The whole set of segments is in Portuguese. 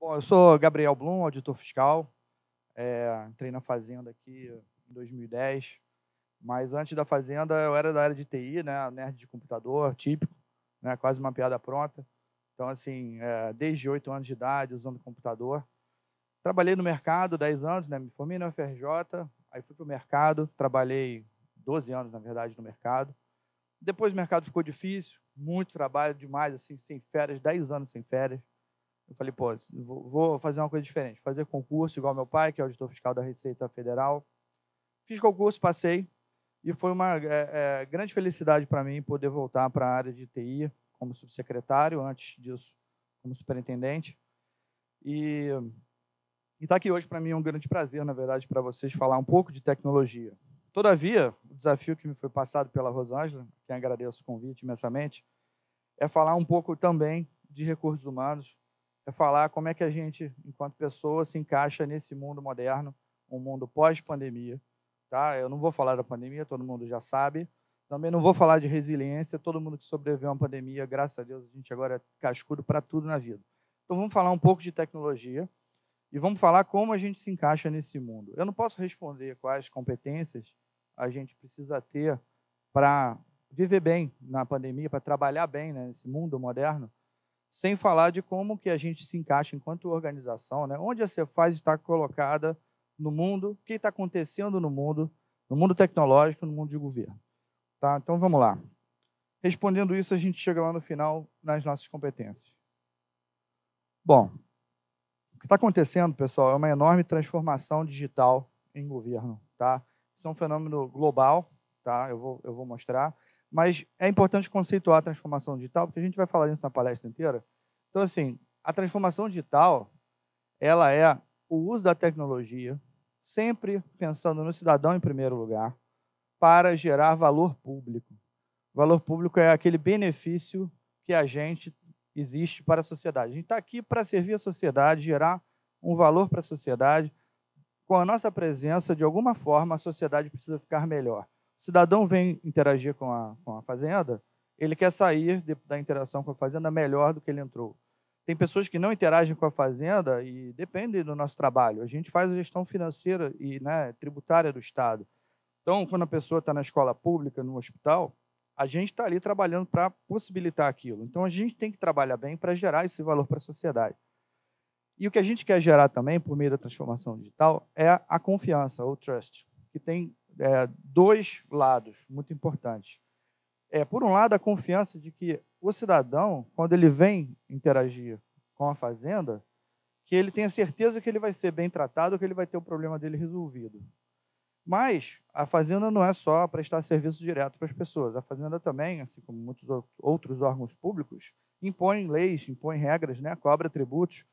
Bom, eu sou Gabriel Blum, auditor fiscal. Entrei na Fazenda aqui em 2010, mas antes da Fazenda eu era da área de TI, né, nerd de computador, típico, né, quase uma piada pronta. Então, assim, desde 8 anos de idade, usando computador. Trabalhei no mercado 10 anos, né, me formei na UFRJ, aí fui para o mercado, trabalhei 12 anos, na verdade, no mercado. Depois o mercado ficou difícil, muito trabalho demais, assim, sem férias, 10 anos sem férias. Eu falei, pô, vou fazer uma coisa diferente, fazer concurso igual meu pai, que é auditor fiscal da Receita Federal. Fiz concurso, passei, e foi uma grande felicidade para mim poder voltar para a área de TI como subsecretário, antes disso como superintendente. E estar aqui hoje para mim é um grande prazer, na verdade, para vocês falar um pouco de tecnologia. Todavia, o desafio que me foi passado pela Rosângela, quem agradeço o convite imensamente, é falar um pouco também de recursos humanos, é falar como é que a gente, enquanto pessoa, se encaixa nesse mundo moderno, um mundo pós-pandemia. Tá? Eu não vou falar da pandemia, todo mundo já sabe. Também não vou falar de resiliência, todo mundo que sobreviveu a uma pandemia, graças a Deus, a gente agora é cascudo para tudo na vida. Então vamos falar um pouco de tecnologia e vamos falar como a gente se encaixa nesse mundo. Eu não posso responder quais competências a gente precisa ter para viver bem na pandemia, para trabalhar bem, né, nesse mundo moderno, sem falar de como que a gente se encaixa enquanto organização, né? Onde a Cefaz está colocada no mundo, o que está acontecendo no mundo tecnológico, no mundo de governo. Tá? Então, vamos lá. Respondendo isso, a gente chega lá no final nas nossas competências. Bom, o que está acontecendo, pessoal, é uma enorme transformação digital em governo. Tá? Isso é um fenômeno global, tá? Eu vou mostrar. Mas é importante conceituar a transformação digital, porque a gente vai falar disso na palestra inteira. Então, assim, a transformação digital, ela é o uso da tecnologia, sempre pensando no cidadão em primeiro lugar, para gerar valor público. Valor público é aquele benefício que a gente existe para a sociedade. A gente está aqui para servir a sociedade, gerar um valor para a sociedade. Com a nossa presença, de alguma forma, a sociedade precisa ficar melhor. O cidadão vem interagir com a fazenda, ele quer sair da interação com a fazenda melhor do que ele entrou. Tem pessoas que não interagem com a fazenda e dependem do nosso trabalho. A gente faz a gestão financeira e, né, tributária do Estado. Então, quando a pessoa está na escola pública, no hospital, a gente está ali trabalhando para possibilitar aquilo. Então, a gente tem que trabalhar bem para gerar esse valor para a sociedade. E o que a gente quer gerar também, por meio da transformação digital, é a confiança, ou trust, que tem dois lados muito importantes. Por um lado, a confiança de que o cidadão, quando ele vem interagir com a fazenda, que ele tenha certeza que ele vai ser bem tratado, que ele vai ter o problema dele resolvido. Mas a fazenda não é só prestar serviço direto para as pessoas. A fazenda também, assim como muitos outros órgãos públicos, impõe leis, impõe regras, né? Cobra tributos,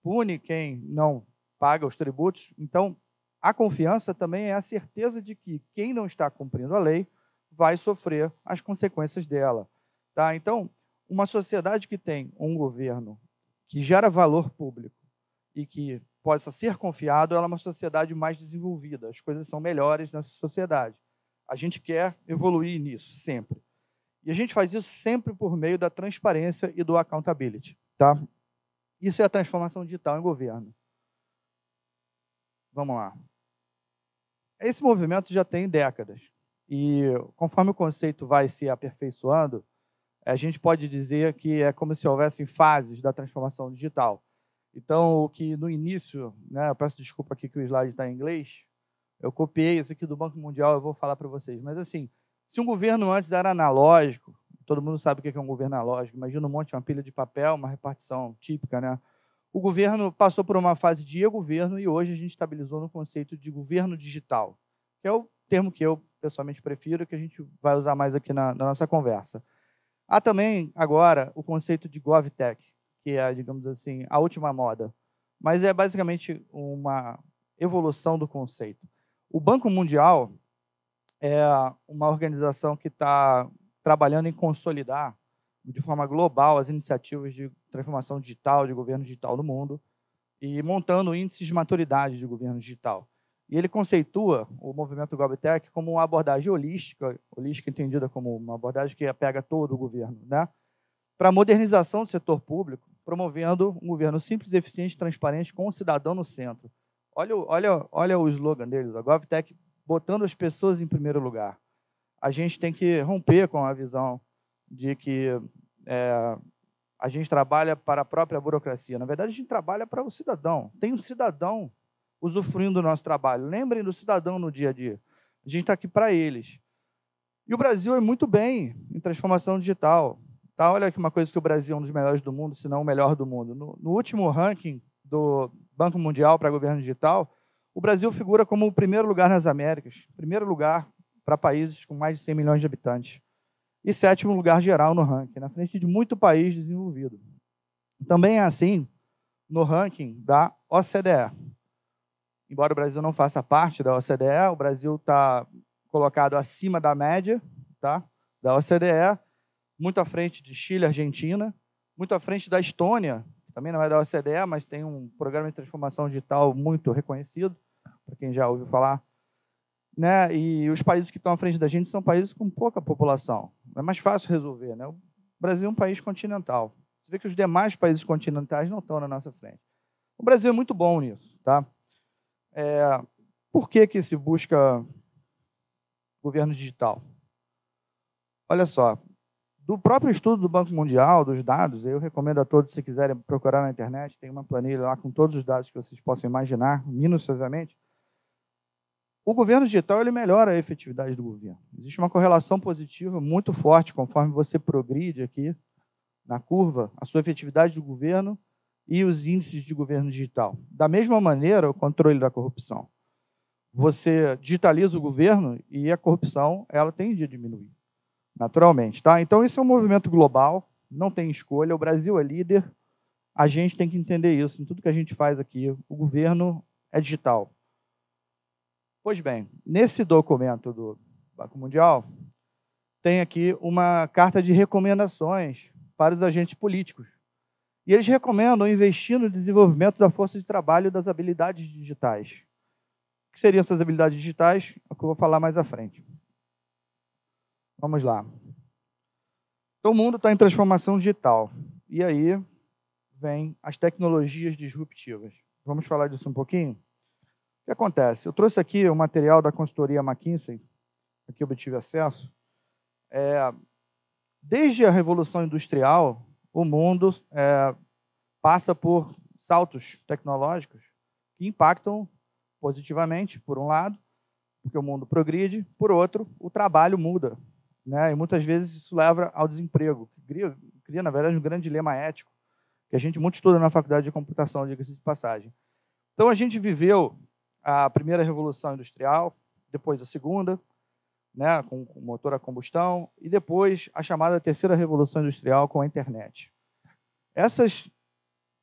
pune quem não paga os tributos. Então, a confiança também é a certeza de que quem não está cumprindo a lei vai sofrer as consequências dela. Tá? Então, uma sociedade que tem um governo que gera valor público e que possa ser confiado, ela é uma sociedade mais desenvolvida. As coisas são melhores nessa sociedade. A gente quer evoluir nisso, sempre. E a gente faz isso sempre por meio da transparência e do accountability. Tá? Isso é a transformação digital em governo. Vamos lá. Esse movimento já tem décadas. E conforme o conceito vai se aperfeiçoando, a gente pode dizer que é como se houvessem fases da transformação digital. Então, o que no início, né, eu peço desculpa aqui que o slide está em inglês, eu copiei esse aqui do Banco Mundial, eu vou falar para vocês. Mas, assim, se um governo antes era analógico, todo mundo sabe o que é um governo analógico, imagina um monte, uma pilha de papel, uma repartição típica, né? O governo passou por uma fase de e-governo e hoje a gente estabilizou no conceito de governo digital, que é o termo que eu pessoalmente prefiro, que a gente vai usar mais aqui na nossa conversa. Há também, agora, o conceito de GovTech, que é, digamos assim, a última moda. Mas é basicamente uma evolução do conceito. O Banco Mundial é uma organização que está trabalhando em consolidar, de forma global, as iniciativas de transformação digital, de governo digital no mundo, e montando índices de maturidade de governo digital. E ele conceitua o movimento GovTech como uma abordagem holística entendida como uma abordagem que pega todo o governo, né? Para a modernização do setor público, promovendo um governo simples, eficiente e transparente com o cidadão no centro. Olha o slogan deles, a GovTech botando as pessoas em primeiro lugar. A gente tem que romper com a visão de que a gente trabalha para a própria burocracia. Na verdade, a gente trabalha para o cidadão. Tem um cidadão usufruindo do nosso trabalho. Lembrem do cidadão no dia a dia. A gente está aqui para eles. E o Brasil é muito bem em transformação digital. Tá? Olha aqui uma coisa que o Brasil é um dos melhores do mundo, se não o melhor do mundo. No último ranking do Banco Mundial para governo digital, o Brasil figura como o primeiro lugar nas Américas, primeiro lugar para países com mais de 100 milhões de habitantes, e sétimo lugar geral no ranking, na frente de muito país desenvolvido. Também é assim no ranking da OCDE. Embora o Brasil não faça parte da OCDE, o Brasil está colocado acima da média, tá, da OCDE, muito à frente de Chile, Argentina, muito à frente da Estônia, que também não é da OCDE, mas tem um programa de transformação digital muito reconhecido, para quem já ouviu falar. Né? E os países que estão à frente da gente são países com pouca população. É mais fácil resolver. Né? O Brasil é um país continental. Você vê que os demais países continentais não estão na nossa frente. O Brasil é muito bom nisso. Tá? Por que se busca governo digital? Olha só, do próprio estudo do Banco Mundial, dos dados, eu recomendo a todos, se quiserem procurar na internet, tem uma planilha lá com todos os dados que vocês possam imaginar, minuciosamente. O governo digital ele melhora a efetividade do governo. Existe uma correlação positiva muito forte, conforme você progride aqui na curva, a sua efetividade do governo e os índices de governo digital. Da mesma maneira, o controle da corrupção. Você digitaliza o governo e a corrupção ela tende a diminuir, naturalmente. Tá? Então, isso é um movimento global, não tem escolha, o Brasil é líder, a gente tem que entender isso. Em tudo que a gente faz aqui, o governo é digital. Pois bem, nesse documento do Banco Mundial, tem aqui uma carta de recomendações para os agentes políticos. E eles recomendam investir no desenvolvimento da força de trabalho das habilidades digitais. O que seriam essas habilidades digitais? É o que eu vou falar mais à frente. Vamos lá. Então, o mundo está em transformação digital. E aí vem as tecnologias disruptivas. Vamos falar disso um pouquinho? O que acontece? Eu trouxe aqui o material da consultoria McKinsey, aqui eu obtive acesso. Desde a Revolução Industrial, o mundo passa por saltos tecnológicos que impactam positivamente, por um lado, porque o mundo progride, por outro, o trabalho muda. Né? E muitas vezes isso leva ao desemprego, que cria, na verdade, um grande dilema ético, que a gente muito estuda na faculdade de computação, diga-se de passagem. Então, a gente viveu a primeira revolução industrial, depois a segunda, né, com motor a combustão, e depois a chamada terceira revolução industrial com a internet. Essas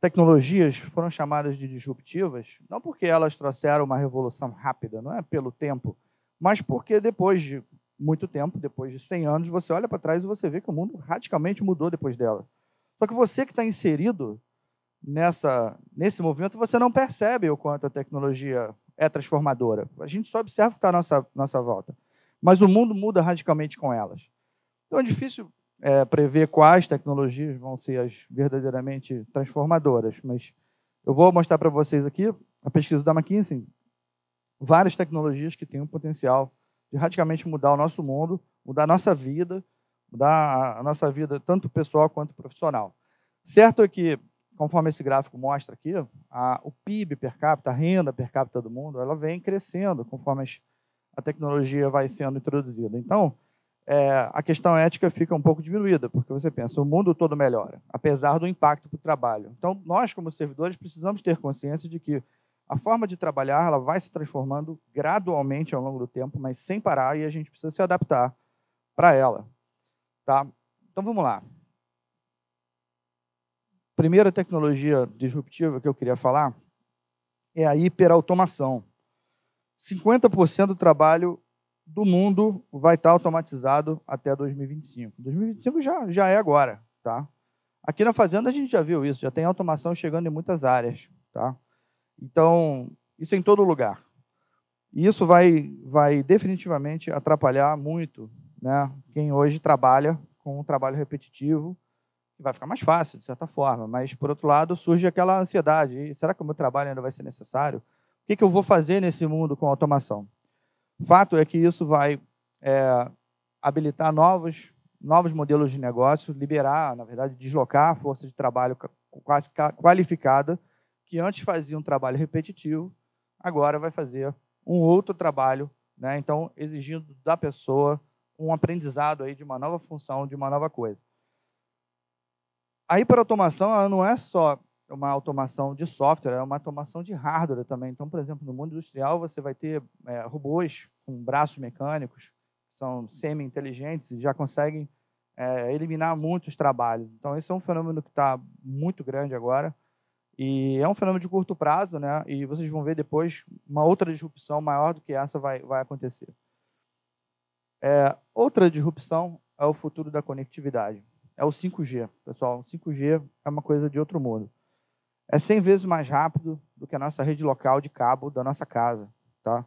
tecnologias foram chamadas de disruptivas, não porque elas trouxeram uma revolução rápida, não é pelo tempo, mas porque depois de muito tempo, depois de 100 anos, você olha para trás e você vê que o mundo radicalmente mudou depois dela. Só que você que está inserido nesse movimento, você não percebe o quanto a tecnologia é transformadora. A gente só observa o que está à nossa volta. Mas o mundo muda radicalmente com elas. Então é difícil prever quais tecnologias vão ser as verdadeiramente transformadoras, mas eu vou mostrar para vocês aqui a pesquisa da McKinsey, várias tecnologias que têm o potencial de radicalmente mudar o nosso mundo, mudar a nossa vida, mudar a nossa vida tanto pessoal quanto profissional. Certo é que, conforme esse gráfico mostra aqui, o PIB per capita, a renda per capita do mundo, ela vem crescendo conforme a tecnologia vai sendo introduzida. Então, a questão ética fica um pouco diminuída, porque você pensa, o mundo todo melhora, apesar do impacto para o trabalho. Então, nós, como servidores, precisamos ter consciência de que a forma de trabalhar ela vai se transformando gradualmente ao longo do tempo, mas sem parar, e a gente precisa se adaptar para ela. Tá? Então, vamos lá. Primeira tecnologia disruptiva que eu queria falar é a hiperautomação. 50% do trabalho do mundo vai estar automatizado até 2025. 2025 já é agora. Tá? Aqui na Fazenda a gente já viu isso, já tem automação chegando em muitas áreas. Tá? Então, isso é em todo lugar. E isso vai definitivamente atrapalhar muito, né, quem hoje trabalha com um trabalho repetitivo que vai ficar mais fácil, de certa forma, mas, por outro lado, surge aquela ansiedade. E será que o meu trabalho ainda vai ser necessário? O que eu vou fazer nesse mundo com automação? O fato é que isso vai habilitar novos modelos de negócio, liberar, na verdade, deslocar a força de trabalho quase qualificada, que antes fazia um trabalho repetitivo, agora vai fazer um outro trabalho, né? Então, exigindo da pessoa um aprendizado aí de uma nova função, de uma nova coisa. A hiperautomação, ela não é só uma automação de software, é uma automação de hardware também. Então, por exemplo, no mundo industrial, você vai ter robôs com braços mecânicos, que são semi-inteligentes e já conseguem eliminar muitos trabalhos. Então, esse é um fenômeno que está muito grande agora. E é um fenômeno de curto prazo, né? E vocês vão ver depois uma outra disrupção maior do que essa vai acontecer. Outra disrupção é o futuro da conectividade. É o 5G, pessoal. O 5G é uma coisa de outro mundo. É 100 vezes mais rápido do que a nossa rede local de cabo da nossa casa, tá?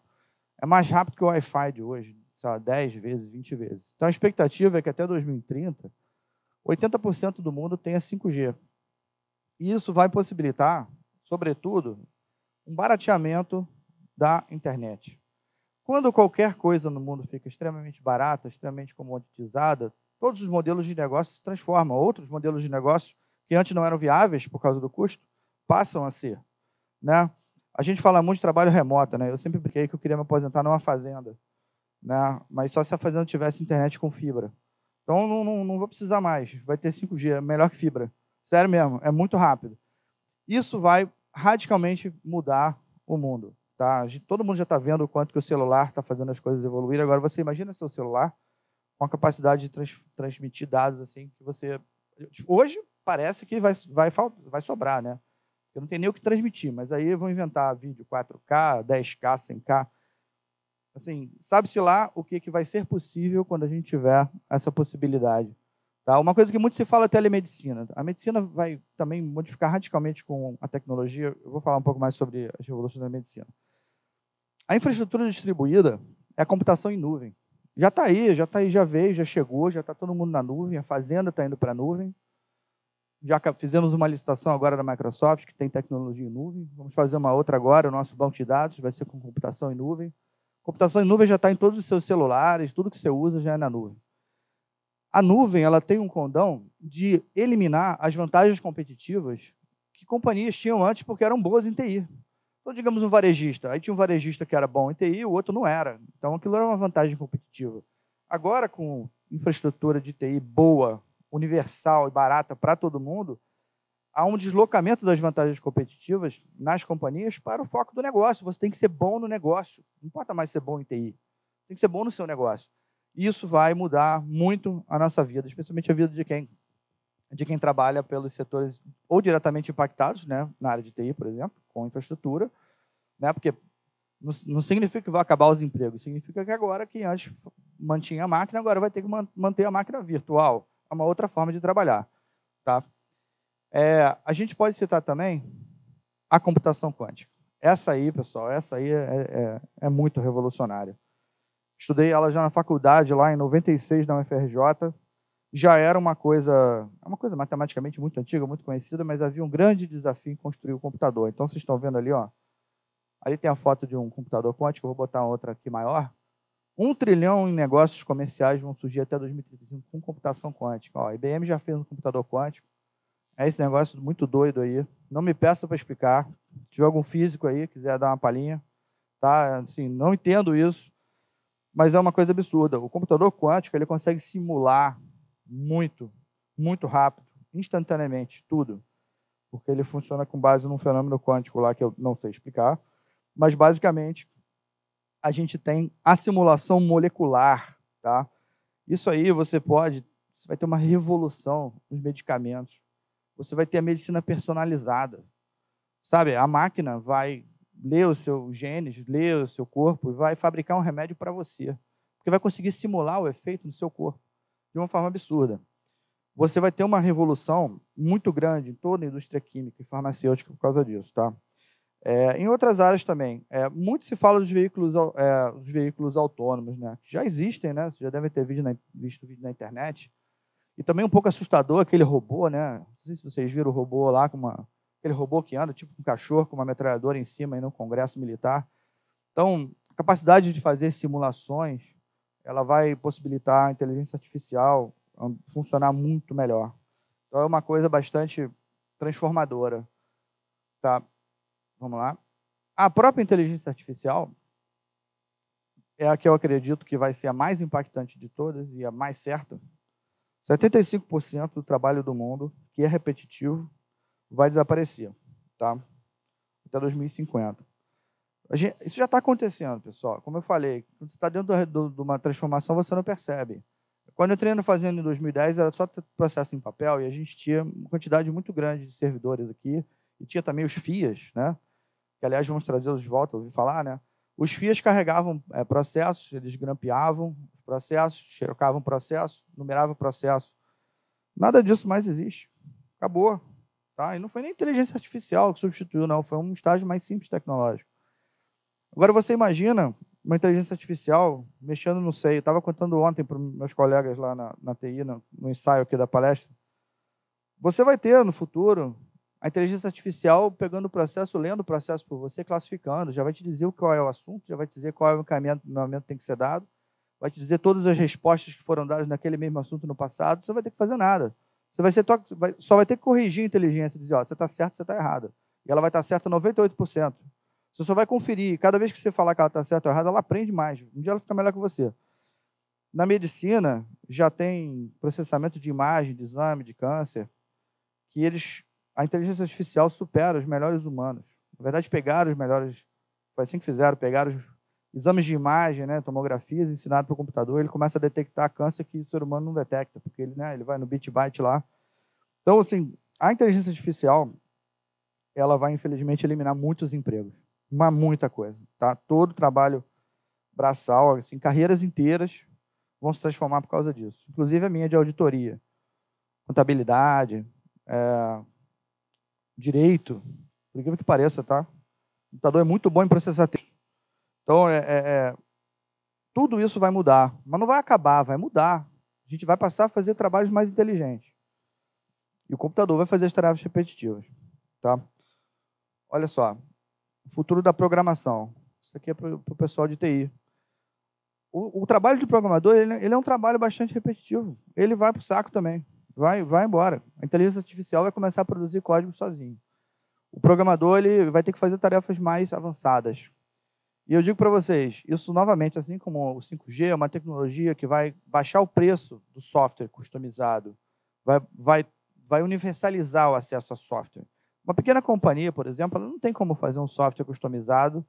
É mais rápido que o Wi-Fi de hoje, sei lá, 10 vezes, 20 vezes. Então, a expectativa é que até 2030, 80% do mundo tenha 5G. E isso vai possibilitar, sobretudo, um barateamento da internet. Quando qualquer coisa no mundo fica extremamente barata, extremamente comoditizada, todos os modelos de negócio se transformam. Outros modelos de negócio que antes não eram viáveis por causa do custo, passam a ser, né? A gente fala muito de trabalho remoto, né? Eu sempre brinquei que eu queria me aposentar numa fazenda, né? Mas só se a fazenda tivesse internet com fibra. Então, não vou precisar mais. Vai ter 5G, é melhor que fibra. Sério mesmo, é muito rápido. Isso vai radicalmente mudar o mundo, tá? Todo mundo já está vendo o quanto que o celular está fazendo as coisas evoluir. Agora, você imagina seu celular com a capacidade de transmitir dados assim que você... Hoje, parece que vai sobrar, né? Eu não tenho nem o que transmitir, mas aí vão inventar vídeo 4K, 10K, 100K. Assim, sabe-se lá o que vai ser possível quando a gente tiver essa possibilidade. Tá? Uma coisa que muito se fala é telemedicina. A medicina vai também modificar radicalmente com a tecnologia. Eu vou falar um pouco mais sobre as revoluções da medicina. A infraestrutura distribuída é a computação em nuvem. Já está aí, já veio, já chegou, já está todo mundo na nuvem, a fazenda está indo para a nuvem. Já fizemos uma licitação agora da Microsoft, que tem tecnologia em nuvem. Vamos fazer uma outra agora, o nosso banco de dados vai ser com computação em nuvem. Computação em nuvem já está em todos os seus celulares, tudo que você usa já é na nuvem. A nuvem ela tem um condão de eliminar as vantagens competitivas que companhias tinham antes porque eram boas em TI. Então, digamos, um varejista. Aí tinha um varejista que era bom em TI, o outro não era. Então, aquilo era uma vantagem competitiva. Agora, com infraestrutura de TI boa, universal e barata para todo mundo, há um deslocamento das vantagens competitivas nas companhias para o foco do negócio. Você tem que ser bom no negócio. Não importa mais ser bom em TI. Tem que ser bom no seu negócio. Isso vai mudar muito a nossa vida, especialmente a vida de quem trabalha pelos setores ou diretamente impactados, né, na área de TI, por exemplo, com infraestrutura, né, porque não significa que vai acabar os empregos, significa que agora quem antes mantinha a máquina, agora vai ter que manter a máquina virtual. É uma outra forma de trabalhar. Tá? A gente pode citar também a computação quântica. Essa aí, pessoal, é muito revolucionária. Estudei ela já na faculdade, lá em 96, na UFRJ. Já era uma coisa matematicamente muito antiga, muito conhecida, mas havia um grande desafio em construir o computador. Então, vocês estão vendo ali, ó. Ali tem a foto de um computador quântico, eu vou botar outra aqui maior. 1 trilhão em negócios comerciais vão surgir até 2035 com computação quântica. Ó, a IBM já fez um computador quântico. É esse negócio muito doido aí. Não me peça para explicar. Se tiver algum físico aí, quiser dar uma palhinha. Tá? Assim, não entendo isso, mas é uma coisa absurda. O computador quântico ele consegue simular muito, muito rápido, instantaneamente, tudo. Porque ele funciona com base num fenômeno quântico lá que eu não sei explicar. Mas, basicamente, a gente tem a simulação molecular. Tá? Isso aí você vai ter uma revolução nos medicamentos. Você vai ter a medicina personalizada. Sabe, a máquina vai ler os seus genes, ler o seu corpo e vai fabricar um remédio para você. Porque vai conseguir simular o efeito no seu corpo de uma forma absurda. Você vai ter uma revolução muito grande em toda a indústria química e farmacêutica por causa disso. Tá? Em outras áreas também, muito se fala dos veículos autônomos, né? Que já existem, né? Você já deve ter visto vídeo na internet. E também um pouco assustador aquele robô, né? Não sei se vocês viram o robô lá, aquele robô que anda tipo um cachorro com uma metralhadora em cima aí no Congresso Militar. Então, a capacidade de fazer simulações, ela vai possibilitar a inteligência artificial funcionar muito melhor. Então, é uma coisa bastante transformadora. Tá? Vamos lá. A própria inteligência artificial é a que eu acredito que vai ser a mais impactante de todas e a mais certa. 75% do trabalho do mundo, que é repetitivo, vai desaparecer, tá? Até 2050. Isso já está acontecendo, pessoal. Como eu falei, quando você está dentro de uma transformação, você não percebe. Quando eu entrei no Fazenda em 2010, era só processo em papel, e a gente tinha uma quantidade muito grande de servidores aqui, e tinha também os FIAs, né? Que, aliás, vamos trazê-los de volta, ouvi falar, né? Os FIAs carregavam processos, eles grampeavam os processos, xerocavam processo, numeravam o processo. Nada disso mais existe. Acabou. Tá? E não foi nem inteligência artificial que substituiu, não. Foi um estágio mais simples tecnológico. Agora, você imagina uma inteligência artificial mexendo no seio. Estava contando ontem para meus colegas lá na TI, no ensaio aqui da palestra. Você vai ter, no futuro, a inteligência artificial pegando o processo, lendo o processo por você, classificando, já vai te dizer qual é o assunto, já vai te dizer qual é o encaminhamento que tem que ser dado, vai te dizer todas as respostas que foram dadas naquele mesmo assunto no passado, você não vai ter que fazer nada. Você só vai ter que corrigir a inteligência, dizer, ó, você está certo, você está errado. E ela vai estar certa 98%. Você só vai conferir, cada vez que você falar que ela está certa ou errada, ela aprende mais. Um dia ela fica melhor que você. Na medicina, já tem processamento de imagem, de exame, de câncer, que a inteligência artificial supera os melhores humanos. Na verdade, pegaram os melhores, foi assim que fizeram, pegaram os exames de imagem, né, tomografias, ensinado para o computador, ele começa a detectar câncer que o ser humano não detecta, porque ele vai no bit byte lá. Então, assim, a inteligência artificial, ela vai, infelizmente, eliminar muitos empregos. Muita coisa. Tá? Todo trabalho braçal, assim, carreiras inteiras vão se transformar por causa disso. Inclusive a minha de auditoria, contabilidade, direito, por incrível que pareça, tá? O computador é muito bom em processar texto. Então, tudo isso vai mudar, mas não vai acabar, vai mudar. A gente vai passar a fazer trabalhos mais inteligentes. E o computador vai fazer as tarefas repetitivas. Tá? Olha só, o futuro da programação. Isso aqui é para o pessoal de TI. O trabalho de programador, ele é um trabalho bastante repetitivo. Ele vai para o saco também. Vai embora. A inteligência artificial vai começar a produzir código sozinho. O programador ele vai ter que fazer tarefas mais avançadas. E eu digo para vocês, isso novamente, assim como o 5G, é uma tecnologia que vai baixar o preço do software customizado, vai universalizar o acesso a software. Uma pequena companhia, por exemplo, ela não tem como fazer um software customizado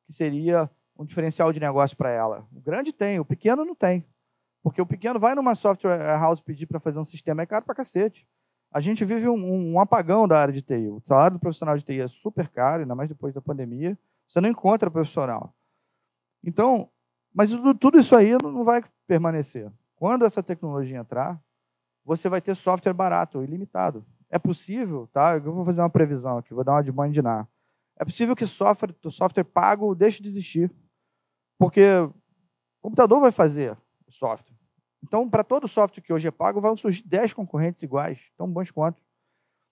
que seria um diferencial de negócio para ela. O grande tem, o pequeno não tem. Porque o pequeno vai numa software house pedir para fazer um sistema, é caro para cacete. A gente vive um apagão da área de TI. O salário do profissional de TI é super caro, ainda mais depois da pandemia. Você não encontra profissional. Então, mas tudo isso aí não vai permanecer. Quando essa tecnologia entrar, você vai ter software barato, ilimitado. É possível, tá? Eu vou fazer uma previsão aqui, vou dar uma de mãe de Ná. É possível que software pago deixe de existir. Porque o computador vai fazer o software. Então, para todo software que hoje é pago, vão surgir 10 concorrentes iguais, tão bons quanto.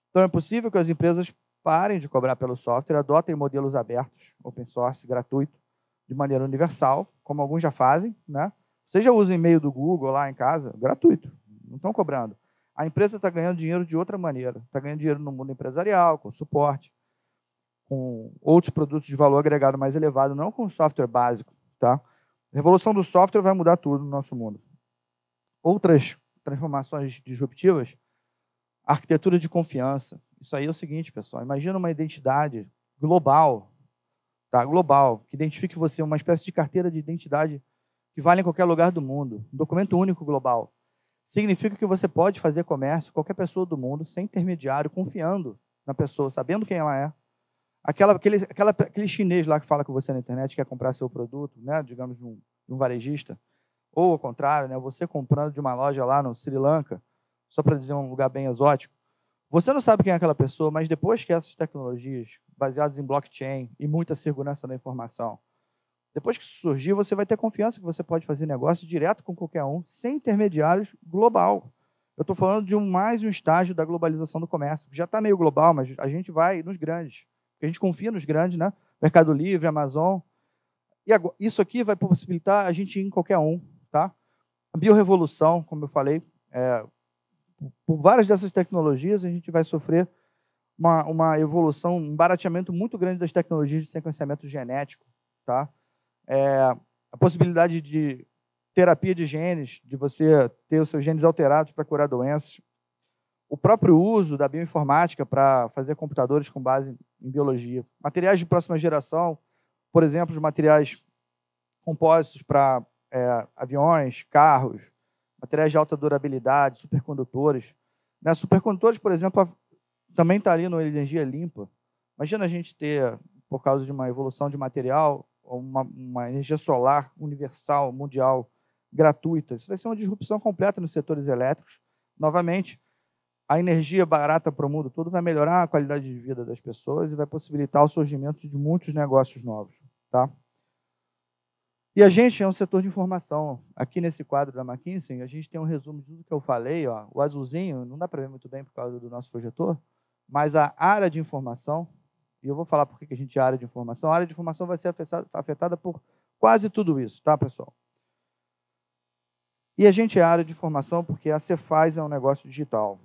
Então, é possível que as empresas parem de cobrar pelo software, adotem modelos abertos, open source, gratuito, de maneira universal, como alguns já fazem, né? Você já usa o e-mail do Google lá em casa, gratuito, não estão cobrando. A empresa está ganhando dinheiro de outra maneira, está ganhando dinheiro no mundo empresarial, com suporte, com outros produtos de valor agregado mais elevado, não com software básico, tá? A revolução do software vai mudar tudo no nosso mundo. Outras transformações disruptivas, arquitetura de confiança. Isso aí é o seguinte, pessoal, imagina uma identidade global, tá? Global, que identifique você, uma espécie de carteira de identidade que vale em qualquer lugar do mundo, um documento único global. Significa que você pode fazer comércio com qualquer pessoa do mundo, sem intermediário, confiando na pessoa, sabendo quem ela é. Aquele chinês lá que fala com você na internet, quer comprar seu produto, né, digamos, de um varejista, ou ao contrário, né, você comprando de uma loja lá no Sri Lanka, só para dizer um lugar bem exótico, você não sabe quem é aquela pessoa, mas depois que essas tecnologias, baseadas em blockchain e muita segurança da informação, depois que isso surgir, você vai ter confiança que você pode fazer negócio direto com qualquer um, sem intermediários, global. Eu estou falando de mais um estágio da globalização do comércio. Já está meio global, mas a gente vai nos grandes. A gente confia nos grandes, né? Mercado Livre, Amazon. E agora, isso aqui vai possibilitar a gente ir em qualquer um, tá? A biorevolução, como eu falei, por várias dessas tecnologias, a gente vai sofrer uma evolução, um barateamento muito grande das tecnologias de sequenciamento genético, tá? A possibilidade de terapia de genes, de você ter os seus genes alterados para curar doenças, o próprio uso da bioinformática para fazer computadores com base em biologia, materiais de próxima geração, por exemplo, os materiais compósitos para aviões, carros, materiais de alta durabilidade, supercondutores. Né? Supercondutores, por exemplo, também está ali no energia limpa. Imagina a gente ter, por causa de uma evolução de material, uma energia solar universal, mundial, gratuita. Isso vai ser uma disrupção completa nos setores elétricos. Novamente, a energia barata para o mundo todo vai melhorar a qualidade de vida das pessoas e vai possibilitar o surgimento de muitos negócios novos. Tá? E a gente é um setor de informação. Aqui nesse quadro da McKinsey, a gente tem um resumo de tudo que eu falei. Ó. O azulzinho, não dá para ver muito bem por causa do nosso projetor, mas a área de informação, e eu vou falar por que a gente é área de informação, a área de informação vai ser afetada por quase tudo isso, tá, pessoal? E a gente é área de informação porque a Cefaz é um negócio digital.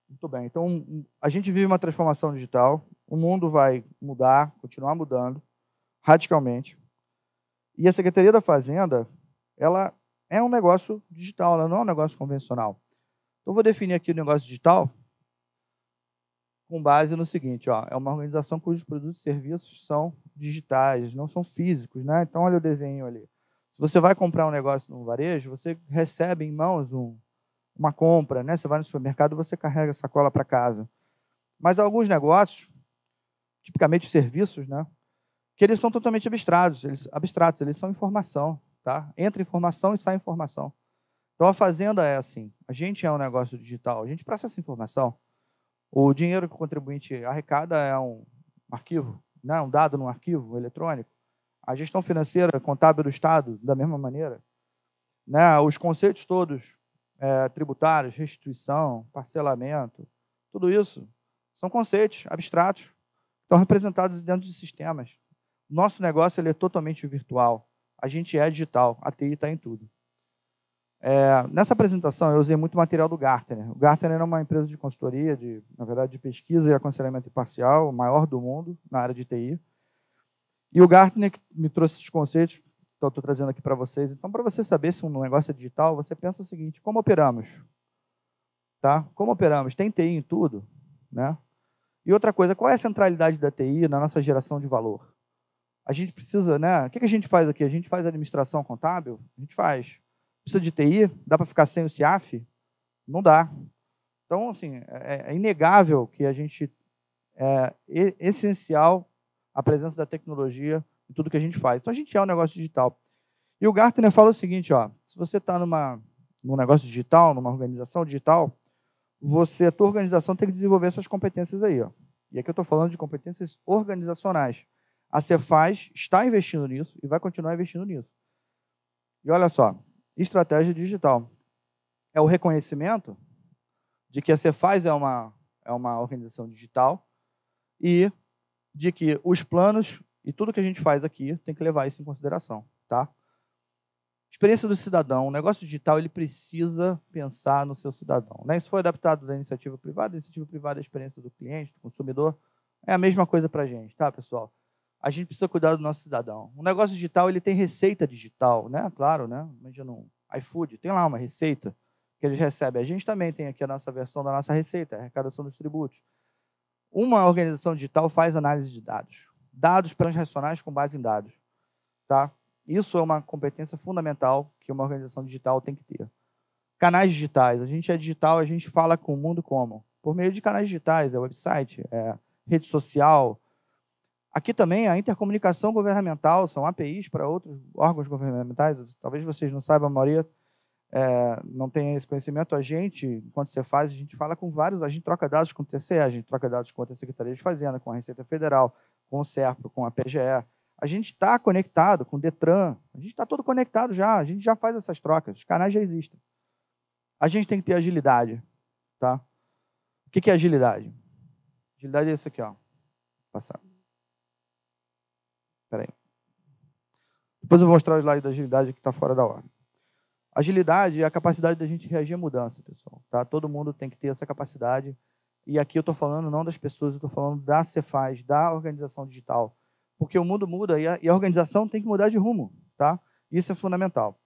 Muito bem, então a gente vive uma transformação digital, o mundo vai mudar, continuar mudando, radicalmente. E a Secretaria da Fazenda, ela é um negócio digital, ela não é um negócio convencional. Então, eu vou definir aqui o negócio digital com base no seguinte, ó, é uma organização cujos produtos e serviços são digitais, não são físicos, né? Então, olha o desenho ali. Se você vai comprar um negócio no varejo, você recebe em mãos uma compra, né? Você vai no supermercado, você carrega a sacola para casa. Mas alguns negócios, tipicamente os serviços, né? Que eles são totalmente abstratos, eles são informação, tá? Entra informação e sai informação. Então, a Fazenda é assim, a gente é um negócio digital, a gente processa informação. O dinheiro que o contribuinte arrecada é um arquivo, né? Um dado num arquivo eletrônico. A gestão financeira, contábil do Estado, da mesma maneira. Né? Os conceitos todos tributários, restituição, parcelamento, tudo isso são conceitos abstratos, estão representados dentro de sistemas. Nosso negócio ele é totalmente virtual. A gente é digital. A TI está em tudo. Nessa apresentação, eu usei muito material do Gartner. O Gartner é uma empresa de consultoria, na verdade, de pesquisa e aconselhamento imparcial, o maior do mundo na área de TI. E o Gartner me trouxe esses conceitos, que eu estou trazendo aqui para vocês. Então, para você saber se um negócio é digital, você pensa o seguinte, como operamos? Tá? Como operamos? Tem TI em tudo? Né? E outra coisa, qual é a centralidade da TI na nossa geração de valor? A gente precisa, né? O que a gente faz aqui? A gente faz administração contábil? A gente faz. Precisa de TI? Dá para ficar sem o CIAF? Não dá. Então, assim, é inegável que a gente é essencial a presença da tecnologia em tudo que a gente faz. Então, a gente é um negócio digital. E o Gartner fala o seguinte, ó, se você está num negócio digital, numa organização digital, a tua organização tem que desenvolver essas competências aí. Ó. E aqui eu estou falando de competências organizacionais. A Cefaz está investindo nisso e vai continuar investindo nisso. E olha só, estratégia digital. É o reconhecimento de que a Cefaz é uma organização digital e de que os planos e tudo que a gente faz aqui tem que levar isso em consideração. Tá? Experiência do cidadão. O negócio digital ele precisa pensar no seu cidadão. Né? Isso foi adaptado da iniciativa privada. A iniciativa privada é a experiência do cliente, do consumidor. É a mesma coisa para a gente, tá, pessoal? A gente precisa cuidar do nosso cidadão. O negócio digital ele tem receita digital, né? Claro, né? Imagina um iFood, tem lá uma receita que eles recebem. A gente também tem aqui a nossa versão da nossa receita, a arrecadação dos tributos. Uma organização digital faz análise de dados. Dados transacionais com base em dados. Tá? Isso é uma competência fundamental que uma organização digital tem que ter. Canais digitais. A gente é digital, a gente fala com o mundo como? Por meio de canais digitais, website, rede social. Aqui também a intercomunicação governamental, são APIs para outros órgãos governamentais. Talvez vocês não saibam, a maioria não tenha esse conhecimento. A gente, enquanto você faz, a gente fala com vários, a gente troca dados com o TCE, a gente troca dados com a Secretaria de Fazenda, com a Receita Federal, com o SERPRO, com a PGE. A gente está conectado com o DETRAN, a gente está todo conectado já, a gente já faz essas trocas, os canais já existem. a gente tem que ter agilidade, tá? O que é agilidade? Agilidade é isso aqui, ó. Vou passar. Espera aí. Depois eu vou mostrar o slide da agilidade que está fora da hora. Agilidade é a capacidade da gente reagir à mudança, pessoal. Tá? Todo mundo tem que ter essa capacidade. E aqui eu estou falando não das pessoas, eu estou falando da Cefaz, da organização digital. Porque o mundo muda e a organização tem que mudar de rumo. Tá? Isso é fundamental.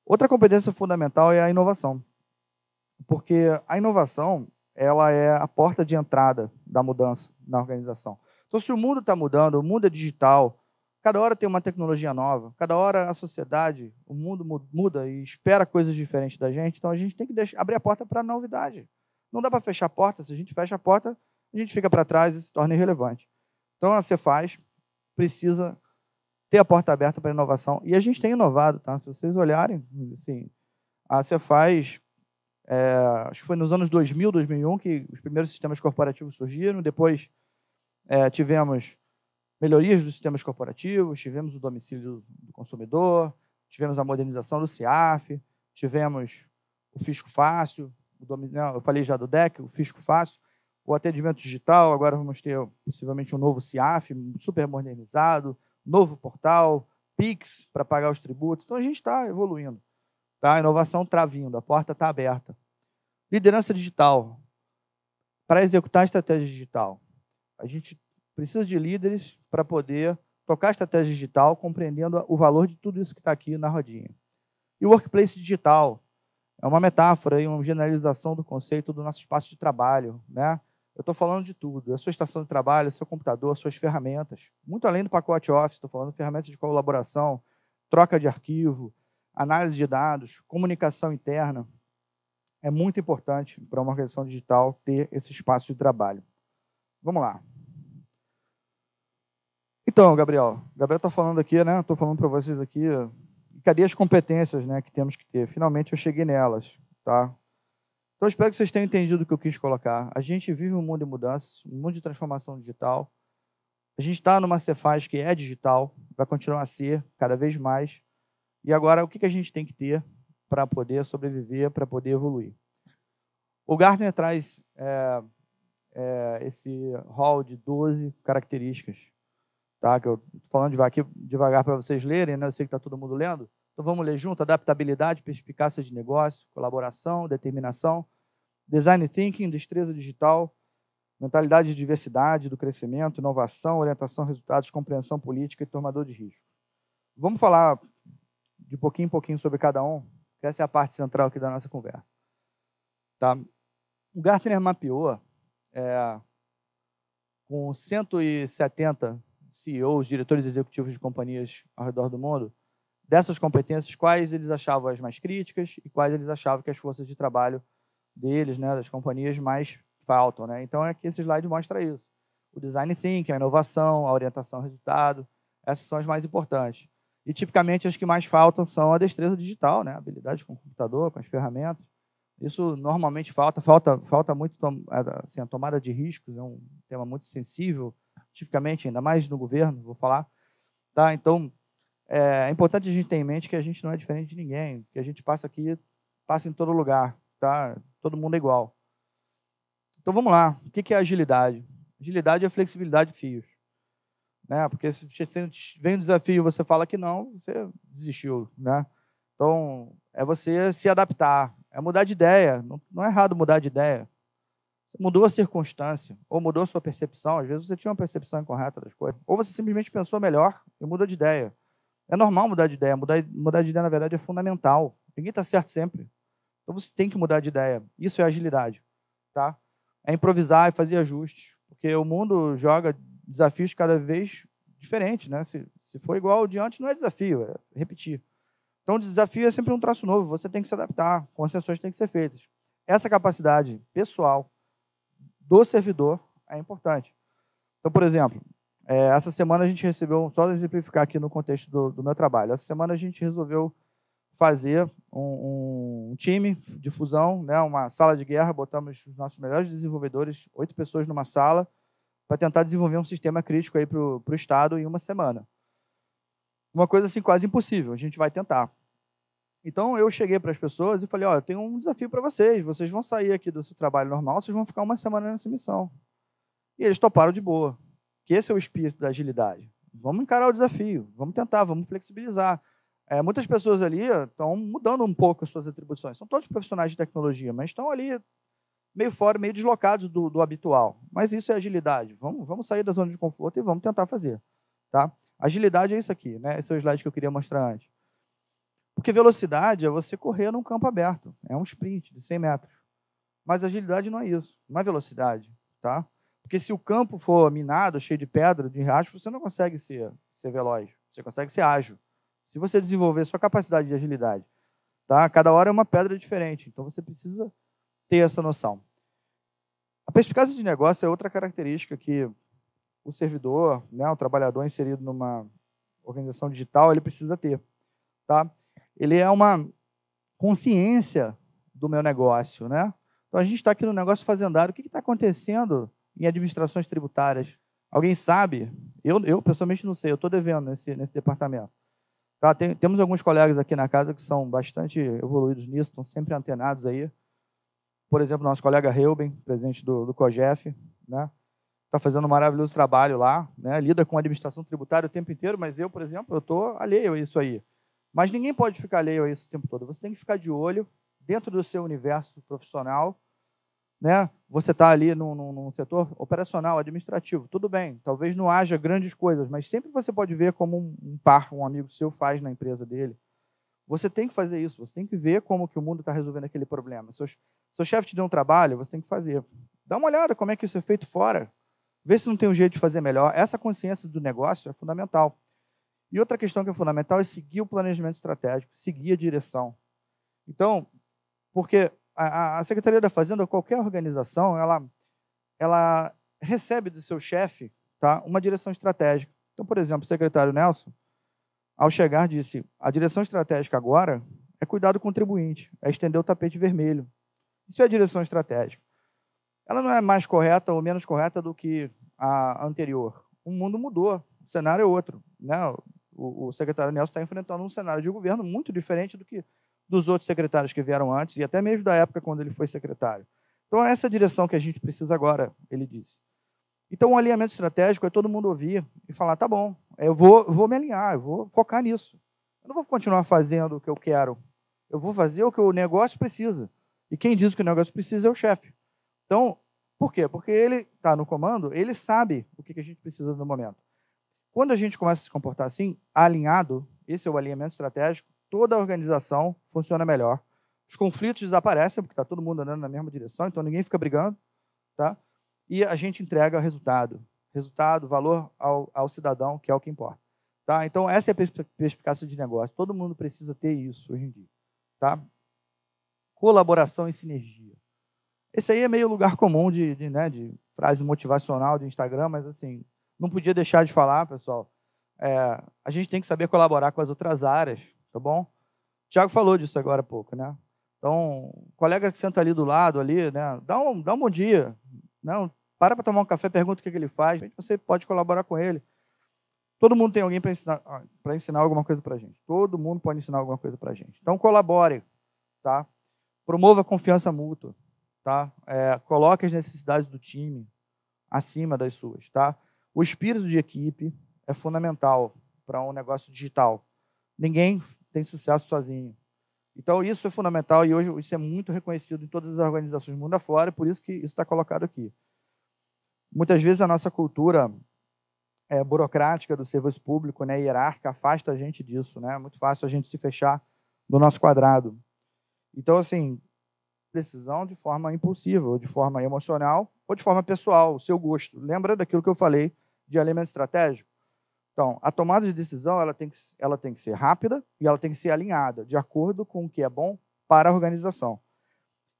Outra competência fundamental é a inovação. Porque a inovação ela é a porta de entrada da mudança na organização. Então, se o mundo está mudando, o mundo é digital, cada hora tem uma tecnologia nova, cada hora a sociedade, o mundo muda e espera coisas diferentes da gente, então a gente tem que abrir a porta para a novidade. Não dá para fechar a porta, se a gente fecha a porta, a gente fica para trás e se torna irrelevante. Então, a Cefaz precisa ter a porta aberta para a inovação. E a gente tem inovado, tá? Se vocês olharem, assim, a Cefaz, acho que foi nos anos 2000, 2001 que os primeiros sistemas corporativos surgiram, depois tivemos melhorias dos sistemas corporativos, tivemos o domicílio do consumidor, tivemos a modernização do CIAF, tivemos o Fisco Fácil, eu falei já do DEC, o Fisco Fácil, o atendimento digital, agora vamos ter possivelmente um novo CIAF, super modernizado, novo portal, Pix para pagar os tributos. Então a gente está evoluindo. Tá? A inovação está vindo, a porta está aberta. Liderança digital. Para executar a estratégia digital, a gente precisa de líderes para poder tocar a estratégia digital, compreendendo o valor de tudo isso que está aqui na rodinha. E o workplace digital é uma metáfora e uma generalização do conceito do nosso espaço de trabalho. Né? Eu estou falando de tudo. A sua estação de trabalho, seu computador, suas ferramentas. Muito além do pacote Office, estou falando de ferramentas de colaboração, troca de arquivo, análise de dados, comunicação interna. É muito importante para uma organização digital ter esse espaço de trabalho. Vamos lá. Então, Gabriel está falando aqui, né? Estou falando para vocês aqui, cadê as competências, né, que temos que ter? Finalmente eu cheguei nelas, tá? Então, eu espero que vocês tenham entendido o que eu quis colocar. A gente vive um mundo de mudanças, um mundo de transformação digital. A gente está numa Cefaz que é digital, vai continuar a ser cada vez mais. E agora, o que a gente tem que ter para poder sobreviver, para poder evoluir? O Gartner traz esse hall de 12 características, tá? Que eu estou falando aqui devagar para vocês lerem, né? Eu sei que está todo mundo lendo. Então, vamos ler junto: adaptabilidade, perspicácia de negócio, colaboração, determinação, design thinking, destreza digital, mentalidade de diversidade, do crescimento, inovação, orientação a resultados, compreensão política e tomador de risco. Vamos falar de pouquinho em pouquinho sobre cada um, que essa é a parte central aqui da nossa conversa. Tá? O Gartner mapeou com 170 CEOs, diretores executivos de companhias ao redor do mundo, dessas competências, quais eles achavam as mais críticas e quais eles achavam que as forças de trabalho deles, né, das companhias, mais faltam. Né? Então, aqui esse slide mostra isso. O design thinking, a inovação, a orientação ao resultado, essas são as mais importantes. E, tipicamente, as que mais faltam são a destreza digital, né? A habilidade com o computador, com as ferramentas. Isso normalmente falta muito, assim, a tomada de riscos, é um tema muito sensível, tipicamente, ainda mais no governo, vou falar. Tá? Então, é importante a gente ter em mente que a gente não é diferente de ninguém, que a gente passa em todo lugar, tá? Todo mundo é igual. Então, vamos lá. O que é agilidade? Agilidade é flexibilidade de fios. Né? Porque se vem um desafio e você fala que não, você desistiu. Né? Então, é você se adaptar, é mudar de ideia. Não é errado mudar de ideia. Você mudou a circunstância, ou mudou a sua percepção. Às vezes você tinha uma percepção incorreta das coisas. Ou você simplesmente pensou melhor e mudou de ideia. É normal mudar de ideia. Mudar de ideia, na verdade, é fundamental. Ninguém está certo sempre. Então, você tem que mudar de ideia. Isso é agilidade. Tá? É improvisar e fazer ajustes. Porque o mundo joga desafios cada vez diferentes. Né? Se for igual ao de antes, não é desafio, é repetir. Então, o desafio é sempre um traço novo. Você tem que se adaptar. Concessões têm que ser feitas. Essa capacidade pessoal do servidor é importante. Então, por exemplo, essa semana a gente recebeu, só exemplificar aqui no contexto do meu trabalho, essa semana a gente resolveu fazer um time de fusão, né, uma sala de guerra, botamos os nossos melhores desenvolvedores, 8 pessoas numa sala, para tentar desenvolver um sistema crítico para o Estado em uma semana. Uma coisa assim quase impossível, a gente vai tentar. Então, eu cheguei para as pessoas e falei, ó, eu tenho um desafio para vocês vão sair aqui do seu trabalho normal, vocês vão ficar uma semana nessa missão. E eles toparam de boa, que esse é o espírito da agilidade. Vamos encarar o desafio, vamos tentar, vamos flexibilizar. Muitas pessoas ali estão mudando um pouco as suas atribuições. São todos profissionais de tecnologia, mas estão ali meio fora, meio deslocados do habitual. Mas isso é agilidade. Vamos sair da zona de conforto e vamos tentar fazer. Tá? Agilidade é isso aqui, né? Esse é o slide que eu queria mostrar antes. Porque velocidade é você correr num campo aberto. É um sprint de 100 metros. Mas agilidade não é isso. Não é velocidade. Tá? Porque se o campo for minado, cheio de pedra, de riacho, você não consegue ser veloz. Você consegue ser ágil. Se você desenvolver sua capacidade de agilidade, tá? Cada hora é uma pedra diferente. Então, você precisa ter essa noção. A perspicácia de negócio é outra característica que o servidor, né, o trabalhador inserido numa organização digital, ele precisa ter. Tá? Ele é uma consciência do meu negócio. Né? Então, a gente está aqui no negócio fazendário. O que está acontecendo em administrações tributárias? Alguém sabe? Eu pessoalmente não sei. Eu estou devendo nesse departamento. Tá? Temos alguns colegas aqui na casa que são bastante evoluídos nisso, estão sempre antenados aí. Por exemplo, nosso colega Reuben, presidente do COGEF, né? Está fazendo um maravilhoso trabalho lá, né? Lida com a administração tributária o tempo inteiro, mas eu, por exemplo, eu estou alheio a isso aí. Mas ninguém pode ficar alheio a isso o tempo todo. Você tem que ficar de olho dentro do seu universo profissional. Né? Você está ali num setor operacional, administrativo, tudo bem, talvez não haja grandes coisas, mas sempre você pode ver como um amigo seu faz na empresa dele. Você tem que fazer isso, você tem que ver como que o mundo está resolvendo aquele problema. Seu chefe te deu um trabalho, você tem que fazer. Dá uma olhada como é que isso é feito fora, vê se não tem um jeito de fazer melhor. Essa consciência do negócio é fundamental. E outra questão que é fundamental é seguir o planejamento estratégico, seguir a direção. Então, porque a Secretaria da Fazenda, ou qualquer organização, ela recebe do seu chefe, tá, uma direção estratégica. Então, por exemplo, o secretário Nelson, ao chegar, disse, a direção estratégica agora é cuidar do contribuinte, é estender o tapete vermelho. Isso é a direção estratégica. Ela não é mais correta ou menos correta do que a anterior. O mundo mudou, o cenário é outro. Né? O secretário Nelson está enfrentando um cenário de governo muito diferente do que dos outros secretários que vieram antes, e até mesmo da época quando ele foi secretário. Então, essa é a direção que a gente precisa agora, ele disse. Então, o alinhamento estratégico é todo mundo ouvir e falar, tá bom, eu vou me alinhar, eu vou focar nisso. Eu não vou continuar fazendo o que eu quero, eu vou fazer o que o negócio precisa. E quem diz o que o negócio precisa é o chefe. Então, por quê? Porque ele está no comando, ele sabe o que a gente precisa no momento. Quando a gente começa a se comportar assim, alinhado, esse é o alinhamento estratégico, toda a organização funciona melhor. Os conflitos desaparecem, porque está todo mundo andando na mesma direção, então ninguém fica brigando. Tá? E a gente entrega resultado. Resultado, valor ao cidadão, que é o que importa. Tá? Então, essa é a perspicácia de negócio. Todo mundo precisa ter isso hoje em dia. Tá? Colaboração e sinergia. Esse aí é meio lugar comum de frase motivacional de Instagram, mas assim, não podia deixar de falar, pessoal. A gente tem que saber colaborar com as outras áreas. Tá bom? O Thiago falou disso agora há pouco, né? Então, o colega que senta ali do lado, ali, né? Dá um bom dia. Não, para tomar um café, pergunta o que ele faz. Você pode colaborar com ele. Todo mundo tem alguém para ensinar alguma coisa para a gente. Todo mundo pode ensinar alguma coisa para a gente. Então, colabore. Tá? Promova a confiança mútua. Tá? Coloque as necessidades do time acima das suas. Tá? O espírito de equipe é fundamental para um negócio digital. Ninguém tem sucesso sozinho. Então, isso é fundamental e hoje isso é muito reconhecido em todas as organizações do mundo afora, por isso que isso está colocado aqui. Muitas vezes a nossa cultura burocrática do serviço público, né, hierárquica, afasta a gente disso. Né? É muito fácil a gente se fechar no nosso quadrado. Então, assim, decisão de forma impulsiva, ou de forma emocional, ou de forma pessoal, o seu gosto. Lembra daquilo que eu falei de alinhamento estratégico? Então, a tomada de decisão ela tem que ser rápida e ela tem que ser alinhada, de acordo com o que é bom para a organização.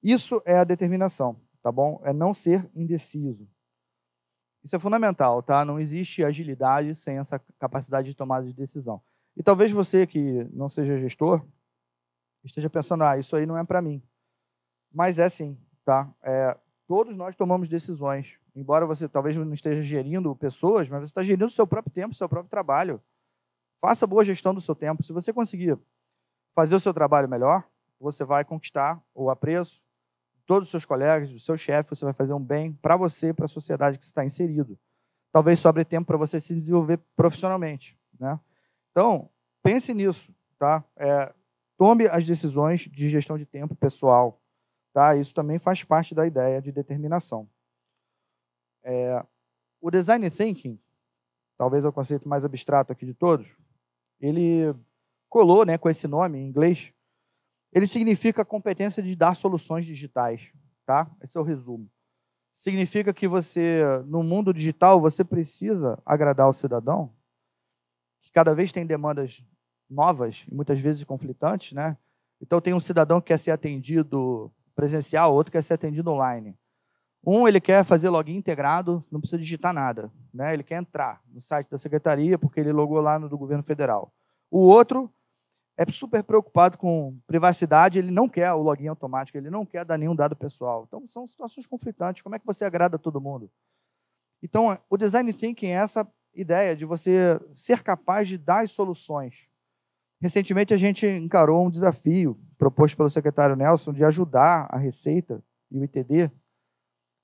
Isso é a determinação, tá bom? É não ser indeciso. Isso é fundamental, tá? Não existe agilidade sem essa capacidade de tomada de decisão. E talvez você que não seja gestor esteja pensando, isso aí não é para mim. Mas é sim, tá? Todos nós tomamos decisões. Embora você talvez não esteja gerindo pessoas, mas você está gerindo o seu próprio tempo, o seu próprio trabalho. Faça boa gestão do seu tempo. Se você conseguir fazer o seu trabalho melhor, você vai conquistar o apreço de todos os seus colegas, do seu chefe, você vai fazer um bem para você e para a sociedade que você está inserido. Talvez sobre tempo para você se desenvolver profissionalmente, né? Então, pense nisso, tá? Tome as decisões de gestão de tempo pessoal, tá? Isso também faz parte da ideia de determinação. O Design Thinking, talvez é o conceito mais abstrato aqui de todos, ele colou, né, com esse nome em inglês, ele significa a competência de dar soluções digitais, tá? Esse é o resumo. Significa que você, no mundo digital, você precisa agradar o cidadão, que cada vez tem demandas novas e muitas vezes conflitantes, né? Então tem um cidadão que quer ser atendido presencial, outro quer ser atendido online. Ele quer fazer login integrado, não precisa digitar nada, né? Ele quer entrar no site da secretaria porque ele logou lá no do governo federal. O outro é super preocupado com privacidade, ele não quer o login automático, ele não quer dar nenhum dado pessoal. Então são situações conflitantes. Como é que você agrada todo mundo? Então o Design Thinking é essa ideia de você ser capaz de dar as soluções. Recentemente a gente encarou um desafio proposto pelo secretário Nelson de ajudar a Receita e o ITD